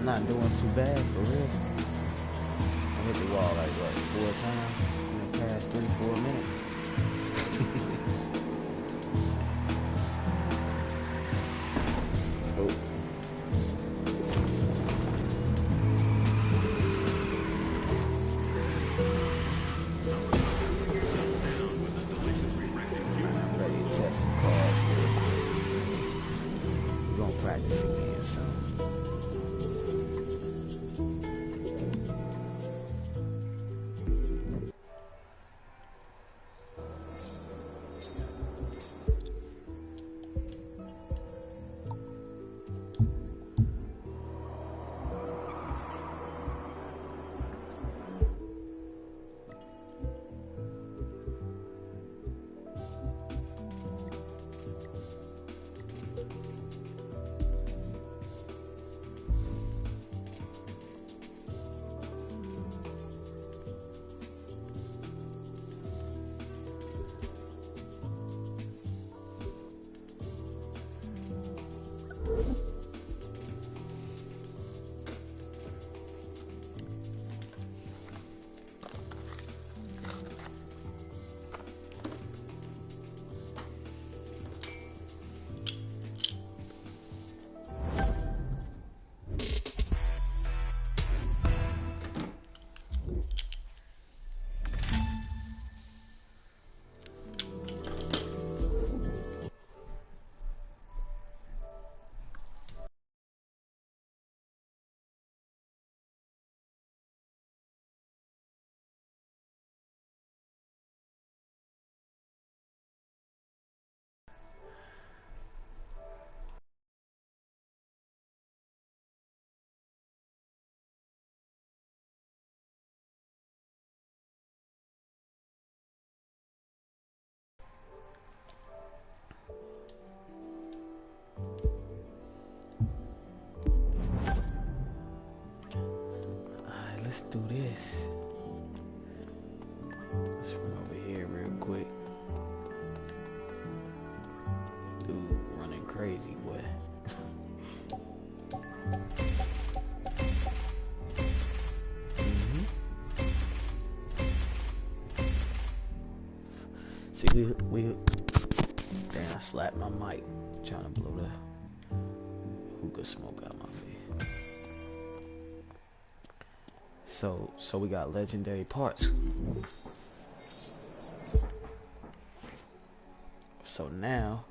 Not doing too bad for real. I hit the wall like what, 4 times in the past 3-4 minutes. Oh. I'm ready to test some cars. We're gonna practice again soon. Let's do this. Let's run over here real quick. Dude, running crazy, boy. See, we damn, I slapped my mic trying to blow the hookah smoke out my face. So we got legendary parts. So now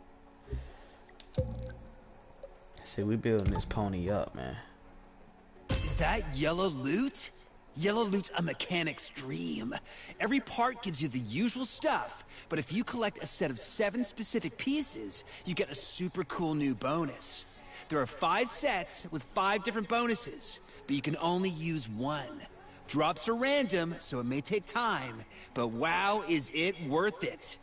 See, we building this pony up, man. Is that yellow loot? Yellow loot's a mechanic's dream. Every part gives you the usual stuff, but if you collect a set of 7 specific pieces, you get a super cool new bonus. There are 5 sets with 5 different bonuses, but you can only use one. Drops are random, so it may take time, but wow, is it worth it.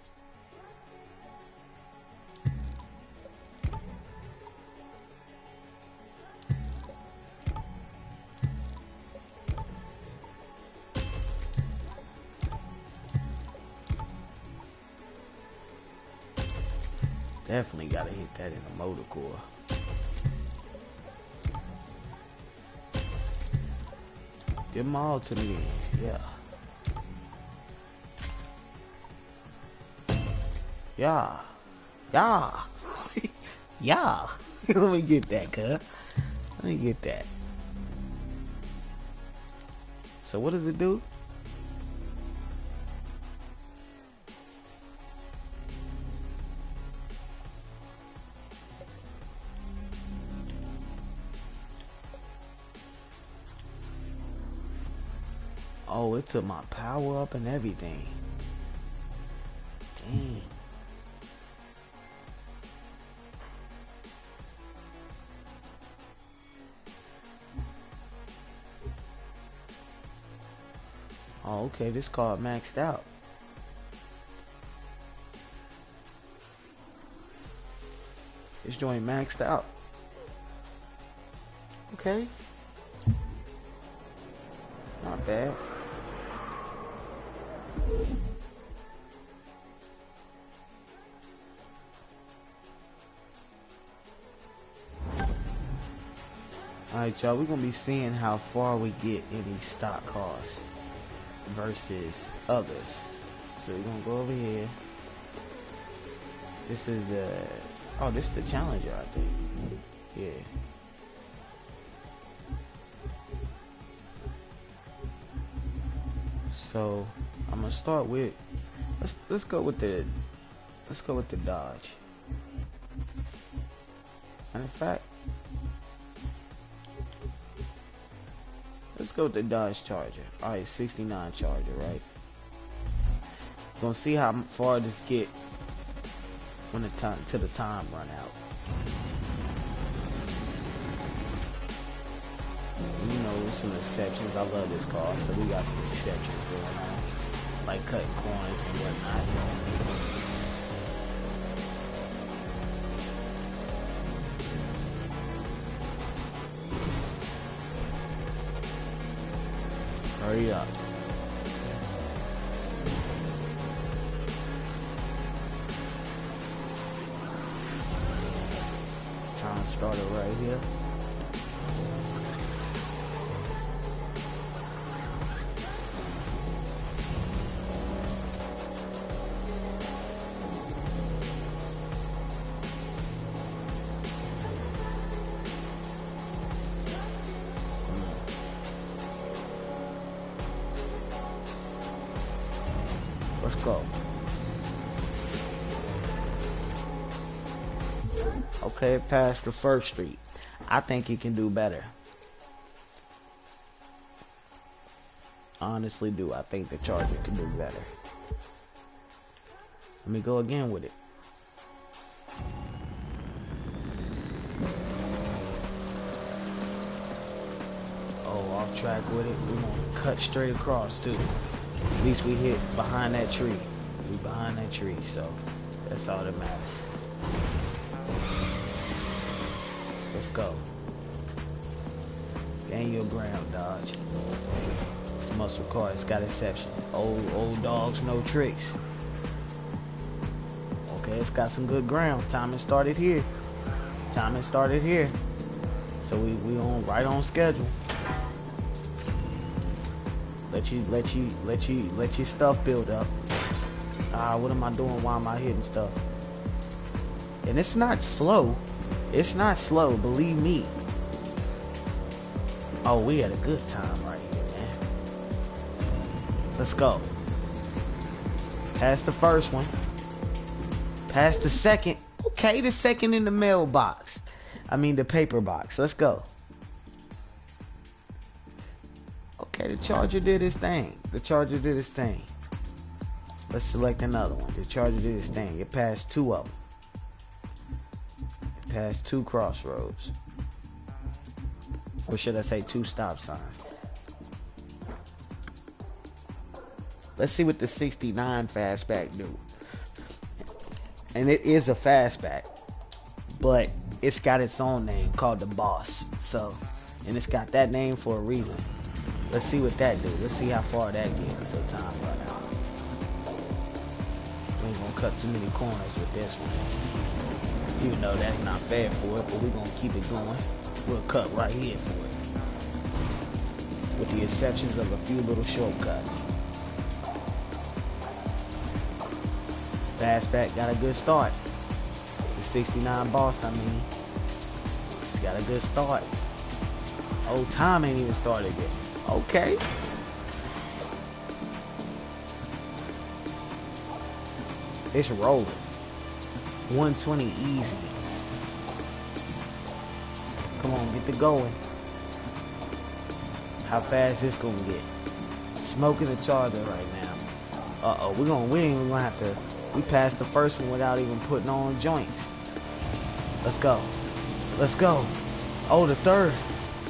Definitely gotta hit that in the motor core. Get them all to the end, yeah. Yeah. Yeah. Yeah. Let me get that, cuz. Let me get that. So what does it do? Oh, it took my power up and everything. Dang. Oh, okay, this card maxed out. This joint maxed out. Okay. Not bad. Alright, y'all, we're gonna be seeing how far we get in these stock cars versus others. So we're gonna go over here. This is the, oh, this is the Challenger, I think. Yeah. So I'm gonna start with, let's go with the Dodge. And in fact, let's go with the Dodge Charger. Alright, 69 Charger, right? Gonna see how far this get when the time run out. You know, some exceptions. I love this car, so we got some exceptions going on, like cutting corners and whatnot. Hurry up. Trying to start it right here. Let's go. Okay, it passed the first street. I think it can do better. Honestly do. I think the Charger can do better. Let me go again with it. Oh, off track with it. We're gonna cut straight across too. At least we hit behind that tree. We behind that tree, so that's all that matters. Let's go. Gain your ground, Dodge. It's muscle car. It's got exceptions. Old dogs, no tricks. Okay, it's got some good ground. Timing started here. Timing started here. So we on right on schedule. Let your stuff build up. What am I doing? Why am I hitting stuff? And it's not slow. It's not slow, believe me. Oh, we had a good time right here, man. Let's go. Past the first one. Past the second. Okay, the second in the mailbox. I mean the paper box. Let's go. Okay, the Charger did his thing. The Charger did his thing. Let's select another one. The Charger did his thing. It passed 2 of them. It passed 2 crossroads. Or should I say 2 stop signs. Let's see what the 69 Fastbac do. And it is a Fastbac, but it's got its own name called the Boss. So, and it's got that name for a reason. Let's see what that do. Let's see how far that gets until time run out. We ain't gonna cut too many corners with this one. Even though that's not fair for it, but we're gonna keep it going. We'll cut right here for it. With the exceptions of a few little shortcuts. Fastbac got a good start. The 69 Boss, I mean. It's got a good start. Oh, time ain't even started yet. Okay. It's rolling. 120 easy. Come on, get the going. How fast this gonna get? Smoking the Charger right now. Uh-oh, we ain't even gonna have to. We passed the first one without even putting on joints. Let's go. Let's go. Oh, the third.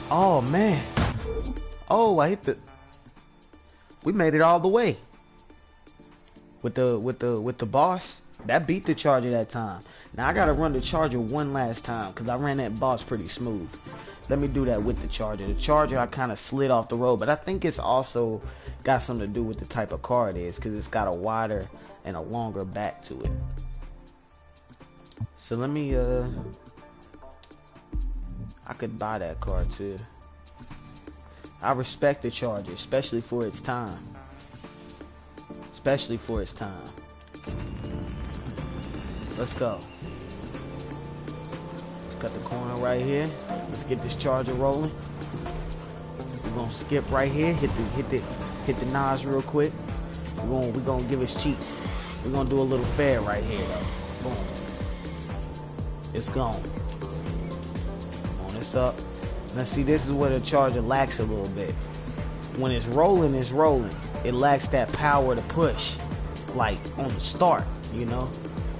Oh man. Oh, I hit the. We made it all the way. With the Boss. That beat the Charger that time. Now I gotta run the Charger one last time because I ran that Boss pretty smooth. Let me do that with the Charger. The Charger I kind of slid off the road, but I think it's also got something to do with the type of car it is because it's got a wider and a longer back to it. So let me I could buy that car too. I respect the Charger, especially for its time. Especially for its time. Let's go. Let's cut the corner right here. Let's get this Charger rolling. We're gonna skip right here. Hit the Nas real quick. We're gonna give us cheats. We're gonna do a little fair right here though. Boom. It's gone. Come on, it's up. Now see, this is where the Charger lacks a little bit. When it's rolling, it's rolling. It lacks that power to push, like on the start, you know.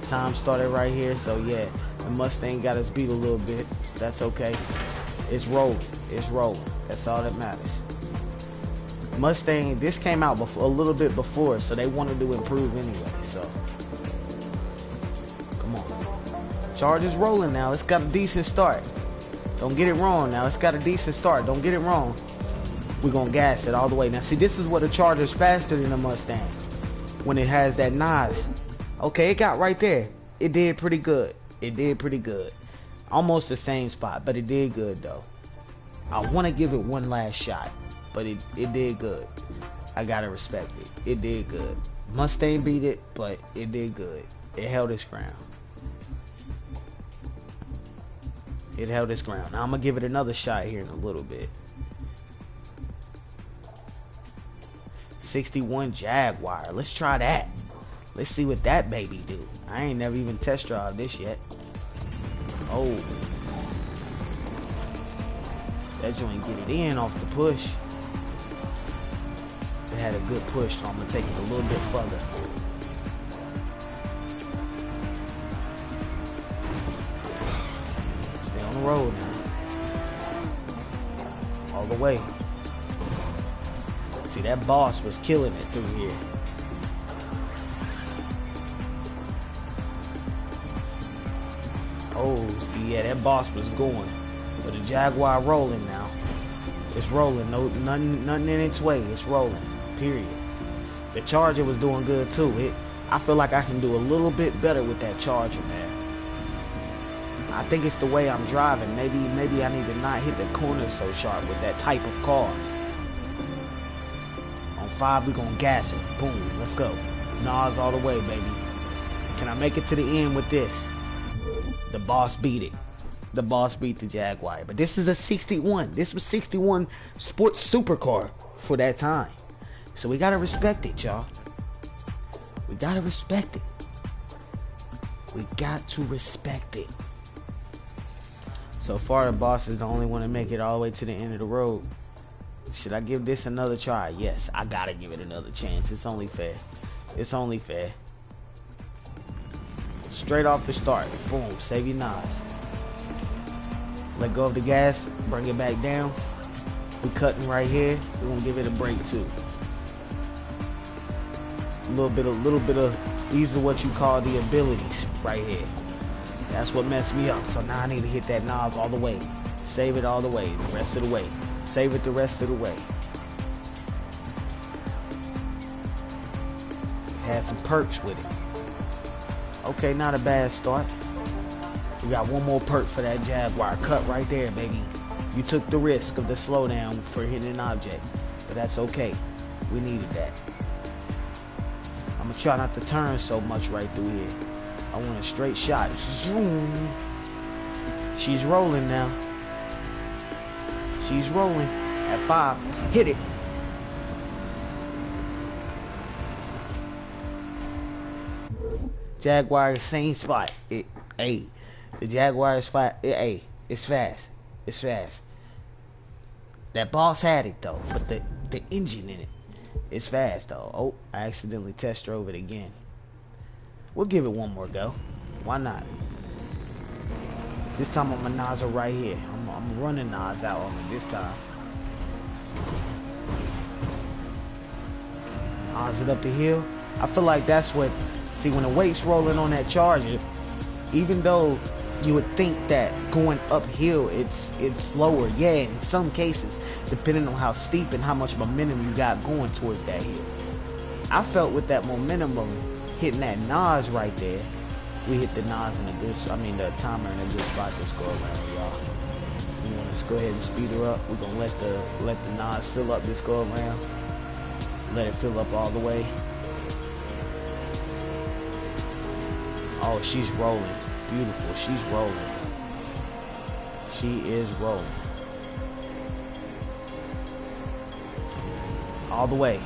Time started right here, so yeah, the Mustang got us beat a little bit. That's okay. It's rolling. It's rolling. That's all that matters. Mustang, this came out a little bit before, so they wanted to improve anyway. So, come on. Charger's rolling now. It's got a decent start. Don't get it wrong now. It's got a decent start. Don't get it wrong. We're going to gas it all the way. Now, see, this is what a Charger's faster than a Mustang. When it has that Nas. Okay, it got right there. It did pretty good. It did pretty good. Almost the same spot, but it did good, though. I want to give it one last shot, but it did good. I got to respect it. It did good. Mustang beat it, but it did good. It held its ground. It held its ground. Now, I'm going to give it another shot here in a little bit. 61 Jaguar. Let's try that. Let's see what that baby do. I ain't never even test drive this yet. Oh. That joint get it in off the push. It had a good push, so I'm going to take it a little bit further. Stay on the road now. All the way. See, that Boss was killing it through here. Oh, see, yeah, that Boss was going. But the Jaguar rolling now. It's rolling. Nothing in its way. It's rolling. Period. The Charger was doing good too. I feel like I can do a little bit better with that Charger, man. I think it's the way I'm driving. Maybe I need to not hit the corner so sharp with that type of car. On 5, we're gonna gas it. Boom. Let's go. Nas all the way, baby. Can I make it to the end with this? The Boss beat it. The Boss beat the Jaguar. But this is a 61. This was 61 sports supercar for that time. So we gotta respect it, y'all. We gotta respect it. We got to respect it. So far, the boss is the only one to make it all the way to the end of the road. Should I give this another try? Yes, I gotta give it another chance. It's only fair. It's only fair. Straight off the start. Boom. Save your Nas. Let go of the gas. Bring it back down. We cutting right here. We're gonna give it a break too. A little bit of these are what you call the abilities right here. That's what messed me up. So now I need to hit that Nas all the way. Save it all the way. The rest of the way. Save it the rest of the way. Had some perks with it. Okay, not a bad start. We got one more perk for that Jaguar. Cut right there, baby. You took the risk of the slowdown for hitting an object. But that's okay. We needed that. I'm going to try not to turn so much right through here. I want a straight shot. Zoom. She's rolling now. She's rolling at 5. Hit it. Jaguar, same spot. The Jaguar is fast. It's fast. It's fast. That boss had it though, but the engine in it, it's fast though. Oh, I accidentally test drove it again. We'll give it one more go. Why not? This time I'm a Nas right here. I'm running Nas out on it this time. Nas it up the hill. I feel like that's what. See, when the weight's rolling on that Charger, even though you would think that going uphill it's slower, yeah, in some cases, depending on how steep and how much momentum you got going towards that hill. I felt with that momentum of hitting that Nas right there, we hit the Nas in a good, the timer in a good spot this go around, y'all. We want to go ahead and speed her up. We're gonna let the Nas fill up this go around. Let it fill up all the way. Oh, she's rolling. Beautiful. She's rolling. She is rolling. All the way.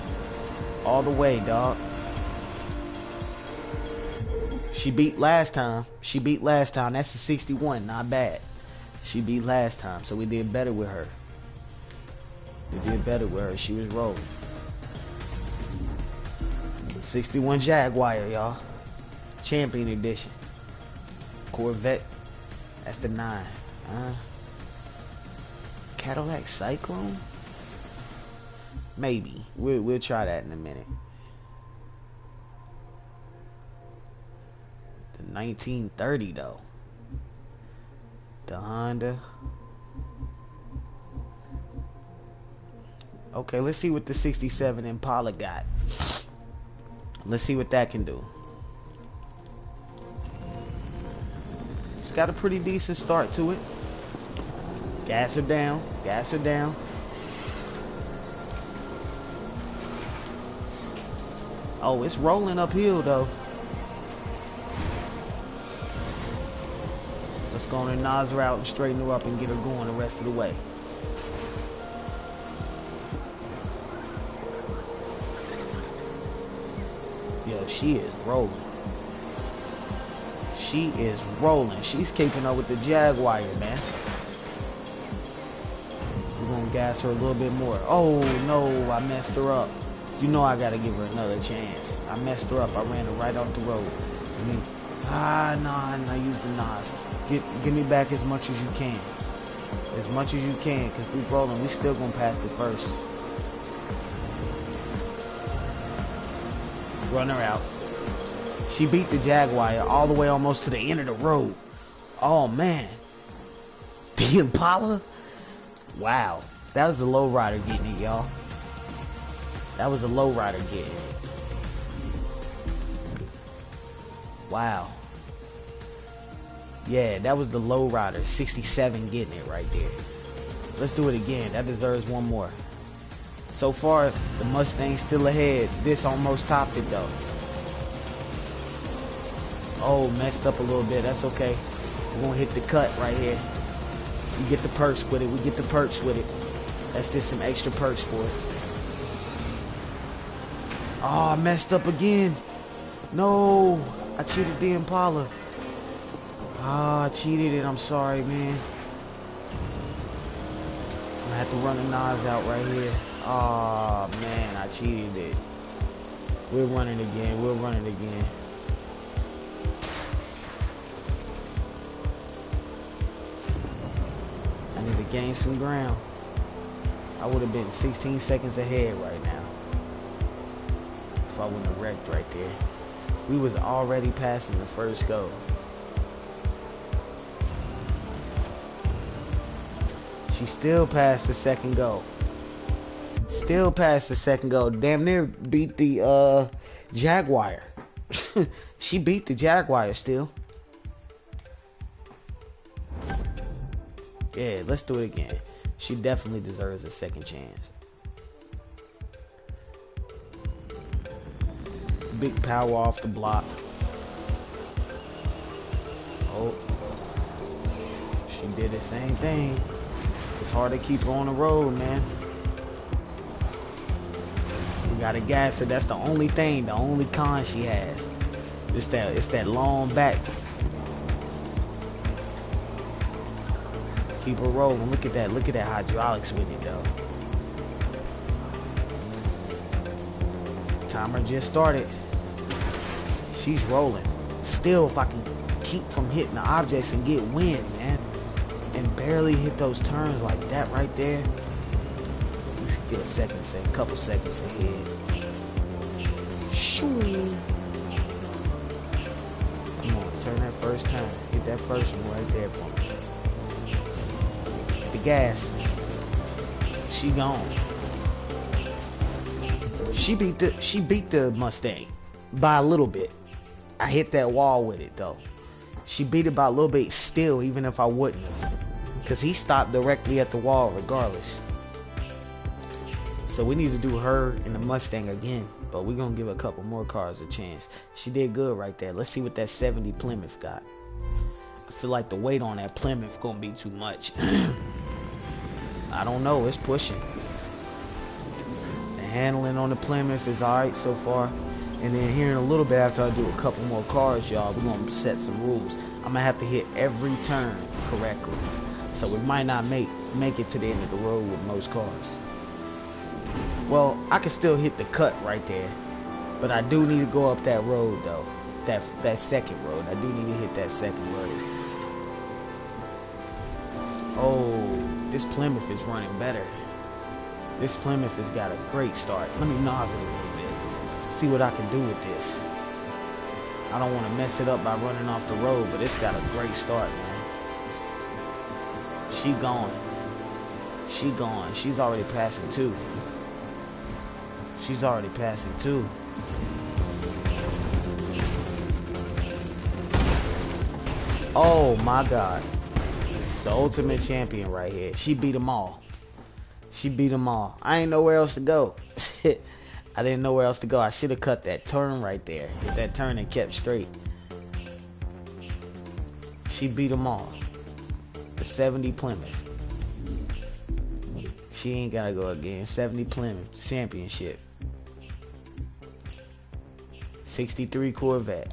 All the way, dog. She beat last time. She beat last time. That's a 61. Not bad. She beat last time, so we did better with her. We did better with her. She was rolling. 61 Jaguar, y'all. Champion edition. Corvette. That's the 9. Cadillac Cyclone? Maybe. We'll try that in a minute. The 1930 though. The Honda. Okay, let's see what the 67 Impala got. Let's see what that can do. It's got a pretty decent start to it. Gas her down. Gas her down. Oh, it's rolling uphill though. Let's go on and Nas her out and straighten her up and get her going the rest of the way. Yo, she is rolling. She is rolling. She's keeping up with the Jaguar, man. We're gonna gas her a little bit more. Oh no, I messed her up. You know I gotta give her another chance. I messed her up. I ran her right off the road. Nah, use the Nas. Give me back as much as you can. As much as you can, because we rolling. We still gonna pass it first. Run her out. She beat the Jaguar all the way almost to the end of the road. Oh man. The Impala? Wow. That was a low rider getting it, y'all. That was a low rider getting it. Wow. Yeah, that was the low rider. 67 getting it right there. Let's do it again. That deserves one more. So far, the Mustang's still ahead. This almost topped it though. Oh, messed up a little bit. That's okay. We're gonna hit the cut right here. We get the perks with it. We get the perks with it. That's just some extra perks for it. Oh, I messed up again. No, I cheated the Impala. Ah, I cheated it. I'm sorry, man. I'm gonna have to run the Nas out right here. Oh man, I cheated it. We're running again. We're running again. I need to gain some ground. I would have been 16 seconds ahead right now if I wouldn't have wrecked right there. We was already passing the first go. She still passed the second go. Still passed the second go. Damn near beat the Jaguar. She beat the Jaguar still. Yeah, let's do it again. She definitely deserves a second chance. Big power off the block. Oh. She did the same thing. It's hard to keep her on the road, man. We gotta gas her. That's the only thing, the only con she has. It's that long back. Keep her rolling. Look at that. Look at that hydraulics with it, though. Timer just started. She's rolling. Still, if I can keep from hitting the objects and get wind, man, and barely hit those turns like that right there, let's get a couple seconds ahead. Shoo. Come on, turn that first turn. Hit that first one right there for me. The gas. She gone. She beat the Mustang by a little bit. I hit that wall with it though. She beat it by a little bit still, even if I wouldn't have, because he stopped directly at the wall regardless. So we need to do her and the Mustang again, but we're gonna give a couple more cars a chance. She did good right there. Let's see what that 70 Plymouth got. I feel like the weight on that Plymouth gonna be too much. I don't know, it's pushing. The handling on the Plymouth is alright so far. And then here in a little bit, after I do a couple more cars, y'all, we're gonna set some rules. I'm gonna have to hit every turn correctly. So we might not make it to the end of the road with most cars. Well, I can still hit the cut right there, but I do need to go up that road though. That second road. I do need to hit that second road. Oh, this Plymouth is running better. This Plymouth has got a great start. Let me nose it a little bit. See what I can do with this. I don't want to mess it up by running off the road, but it's got a great start, man. She gone. She gone. She's already passing two. She's already passing two. Oh my God. The ultimate champion right here. She beat them all. She beat them all. I ain't nowhere else to go. I didn't know where else to go. I should have cut that turn right there. Hit that turn and kept straight. She beat them all. The 70 Plymouth. She ain't gotta go again. 70 Plymouth championship. 63 Corvette.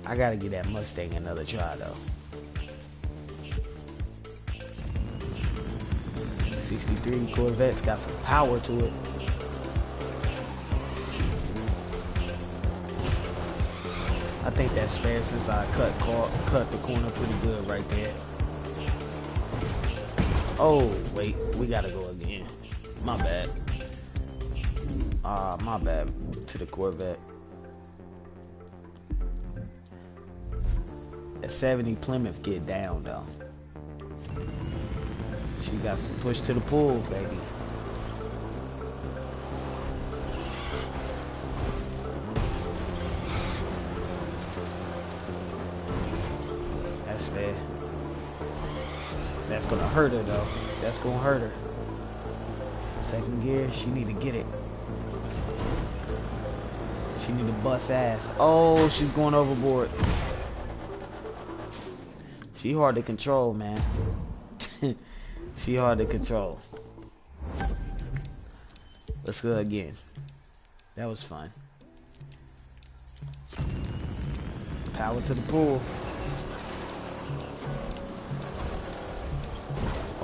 I gotta give that Mustang another try though. 63 Corvette's got some power to it. I think that's fair since I cut the corner pretty good right there. Oh, wait, we gotta go again. My bad. My bad to the Corvette. That 70 Plymouth get down though. She got some push to the pool, baby. That's fair. That's gonna hurt her though. That's gonna hurt her. Second gear, she need to get it. She need to bust ass. Oh, she's going overboard. She hard to control, man. She hard to control. Let's go again. That was fun. Power to the pool.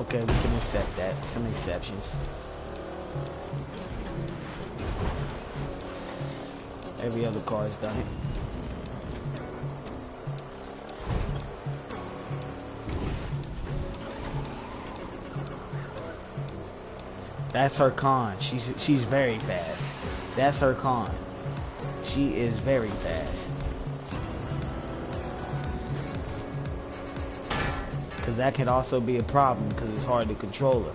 Okay, we can accept that. Some exceptions. Every other car's done it. That's her con. She's very fast. That's her con. She is very fast. Because that can also be a problem because it's hard to control her.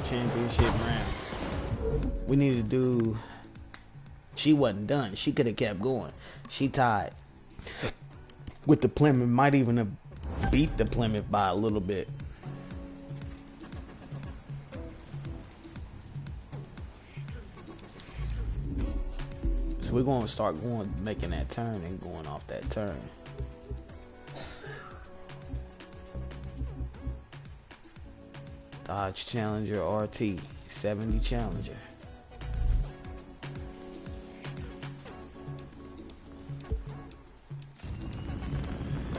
Championship round. We need to do... She wasn't done. She could have kept going. She tied with the Plymouth. Might even have beat the Plymouth by a little bit. So we're going to start making that turn and going off that turn. Dodge Challenger RT 70 Challenger.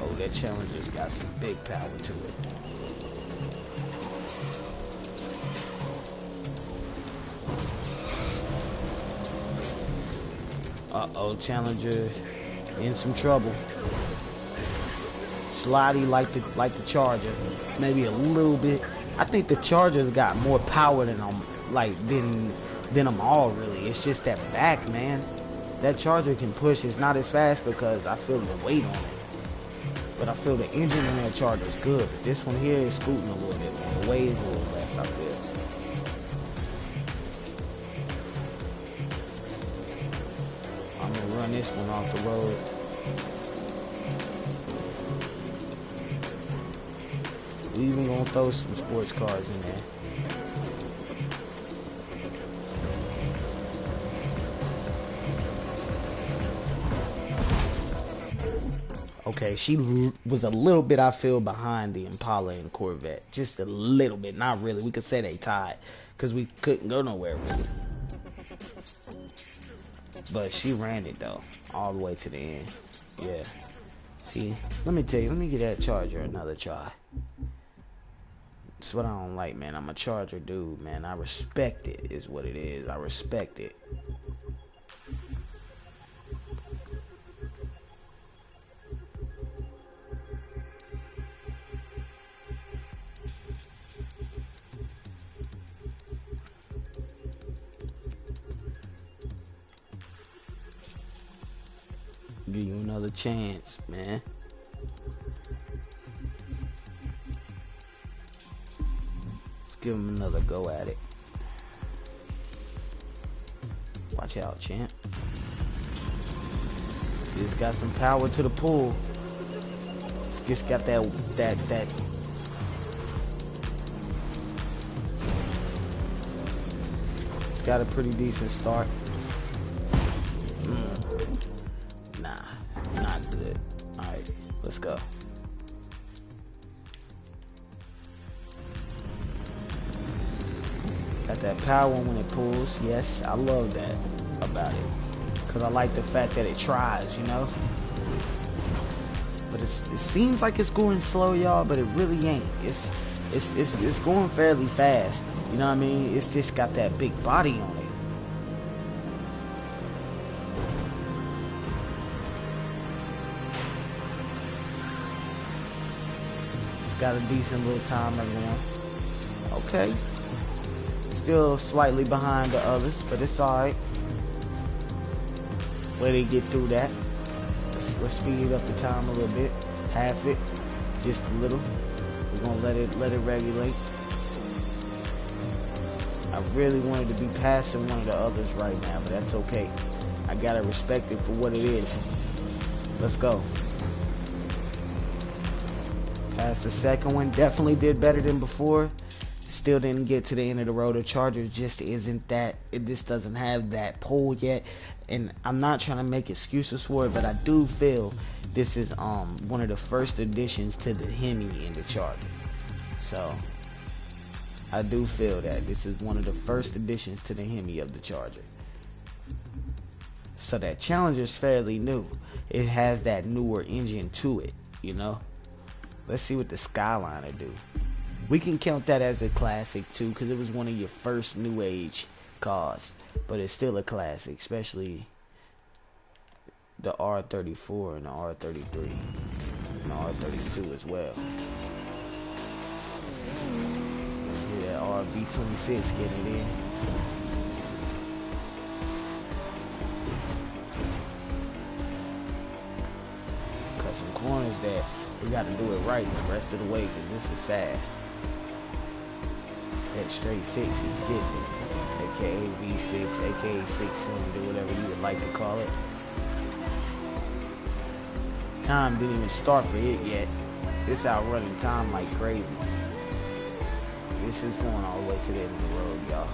Oh, that Challenger's got some big power to it. Uh-oh, Challenger in some trouble. Slidey like the Charger, maybe a little bit. I think the Charger's got more power than them all really. It's just that back, man. That Charger can push. It's not as fast because I feel the weight on it. But I feel the engine in that Charger is good. This one here is scooting a little bit more. The weight is a little less, I feel. I'm gonna run this one off the road. We even gonna throw some sports cars in there. Okay, she was a little bit, I feel, behind the Impala and Corvette. Just a little bit, not really. We could say they tied because we couldn't go nowhere really. But she ran it though, all the way to the end. Yeah. See, let me tell you, let me get that Charger another try. That's what I don't like, man. I'm a Charger dude, man. I respect it, is what it is. I respect it. Give you another chance, man. Give him another go at it. Watch out, champ. See, it's got some power to the pull. It's just got that. It's got a pretty decent start. Nah, not good. All right, let's go. Got that power when it pulls. Yes, I love that about it. Because I like the fact that it tries, you know? But it seems like it's going slow, y'all, but it really ain't. It's going fairly fast. You know what I mean? It's just got that big body on it. It's got a decent little timer going. Okay. Still slightly behind the others, but it's alright. Where they get through that. Let's speed up the time a little bit. Half it. Just a little. We're gonna let it regulate. I really wanted to be passing one of the others right now, but that's okay. I gotta respect it for what it is. Let's go. Past the second one. Definitely did better than before. Still didn't get to the end of the road. The Charger just isn't that. It just doesn't have that pull yet. And I'm not trying to make excuses for it, but I do feel this is one of the first additions to the Hemi in the Charger. So I do feel that this is one of the first additions to the Hemi of the Charger. So that Challenger's fairly new. It has that newer engine to it, you know. Let's see what the Skyliner do. We can count that as a classic too, because it was one of your first new age cars, but it's still a classic, especially the R34 and the R33 and the R32 as well. Yeah, RV26 getting it in. Cut some corners there. We got to do it right the rest of the way, because this is fast. That straight 6 is getting it, aka V6, aka 6-cylinder, whatever you would like to call it. Time didn't even start for it yet. It's outrunning time like crazy. This is going all the way to the end of the road, y'all.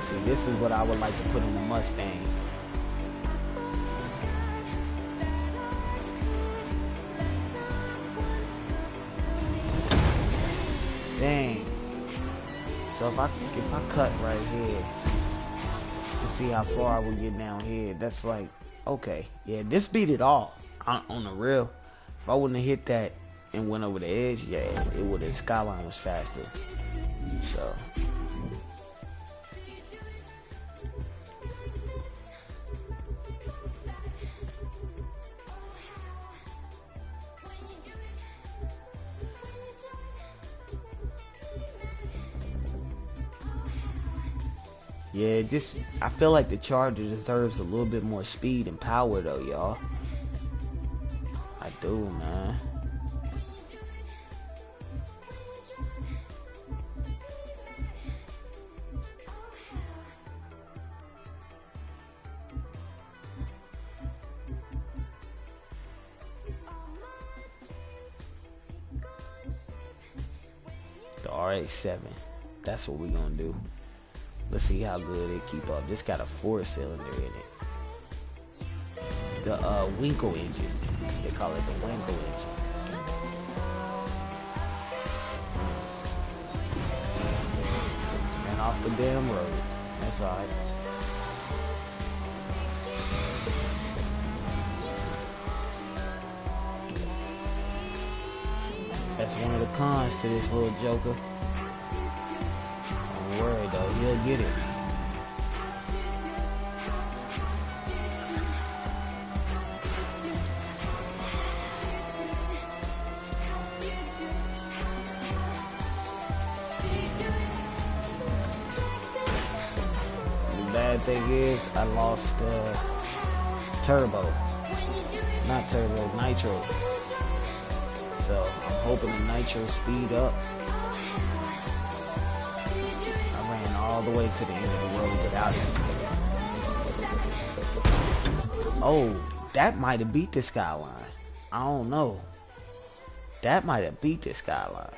See, this is what I would like to put in a Mustang. Dang. So if I cut right here and see how far I would get down here, that's like, okay, yeah, this beat it all on the real. If I wouldn't have hit that and went over the edge, yeah, it would have. Skyline was faster. So yeah, just I feel like the Charger deserves a little bit more speed and power though, y'all. I do, man. The RX-7. That's what we're gonna do. Let's see how good it keep up. This got a 4-cylinder in it. The Winkle engine. They call it the Winkle engine. And off the damn road. That's alright. That's one of the cons to this little joker. Don't worry though, he'll get it. The bad thing is I lost turbo. Not turbo, nitro. So I'm hoping the nitro speed up. I ran all the way to the end of the road without it. Oh, that might have beat the Skyline. I don't know. That might have beat the Skyline.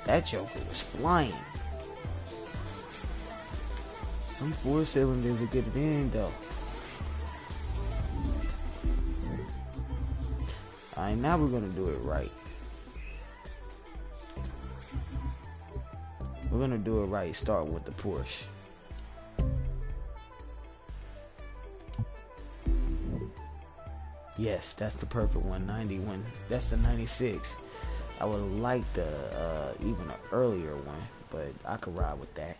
That joker was flying. Some 4-cylinders will get it in though. Alright, now we're gonna do it right. We're gonna do it right, starting with the Porsche. Yes, that's the perfect 191. That's the 96. I would have liked even an earlier one, but I could ride with that.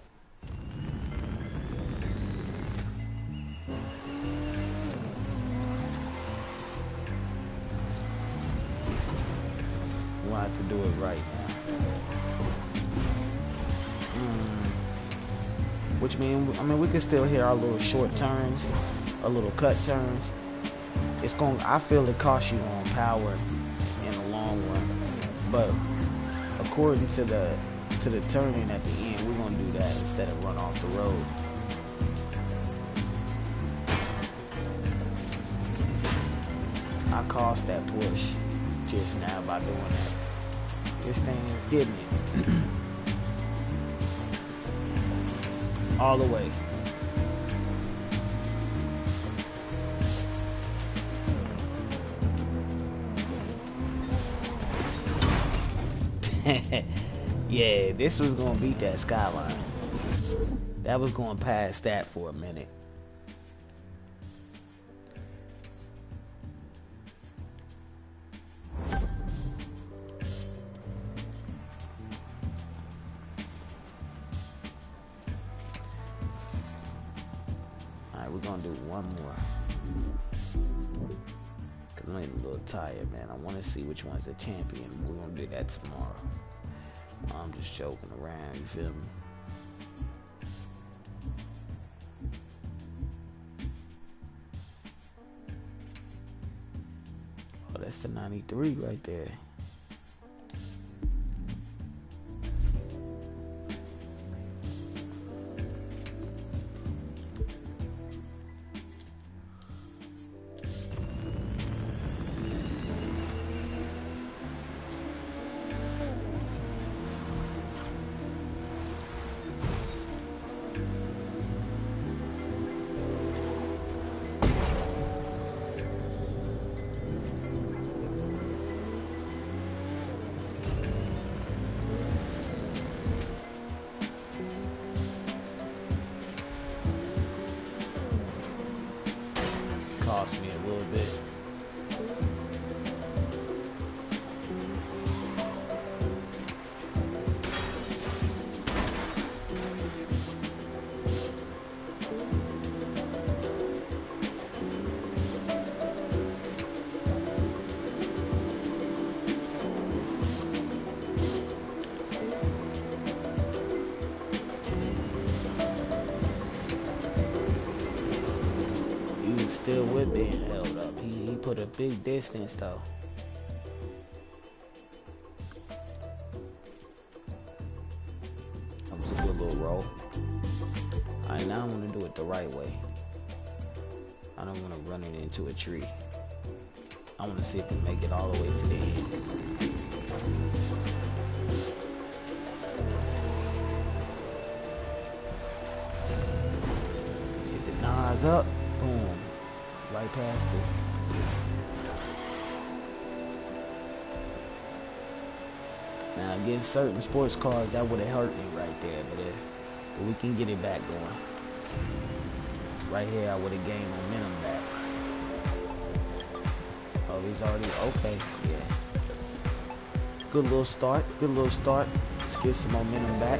We'll have to do it right now. Which means, I mean, we can still hit our little short turns, our little cut turns. It's going. I feel it costs you on power in the long run, but according to the turning at the end, we're gonna do that instead of run off the road. I caused that push just now by doing that. This thing is getting it. All the way. Yeah, this was gonna beat that skyline. That was going past that for a minute. Alright, we're gonna do one more. Cause I'm a little tired, man. I wanna see which one's the champion. We're gonna do that tomorrow. I'm just joking around, you feel me? Oh, that's the 93 right there. Cost me a little bit. Still with being held up. He put a big distance though. That was a good little roll. Alright, now I want to do it the right way. I don't want to run it into a tree. I want to see if we make it all the way to the end. Get the knives up. Boom. Right past it. Now against certain sports cars, that would have hurt me right there, but we can get it back going. Right here, I would have gained momentum back. Oh, he's already okay. Yeah. Good little start. Good little start. Let's get some momentum back.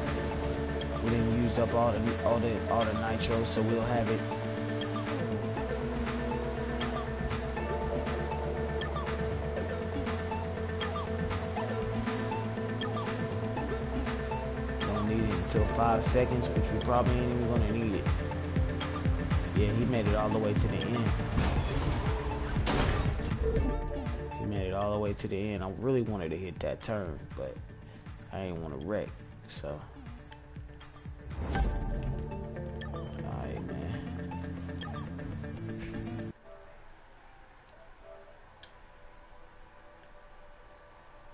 We didn't use up all the nitro, so we'll have it. Until 5 seconds, which we probably ain't even gonna need it. Yeah, he made it all the way to the end. He made it all the way to the end. I really wanted to hit that turn, but I ain't want to wreck, so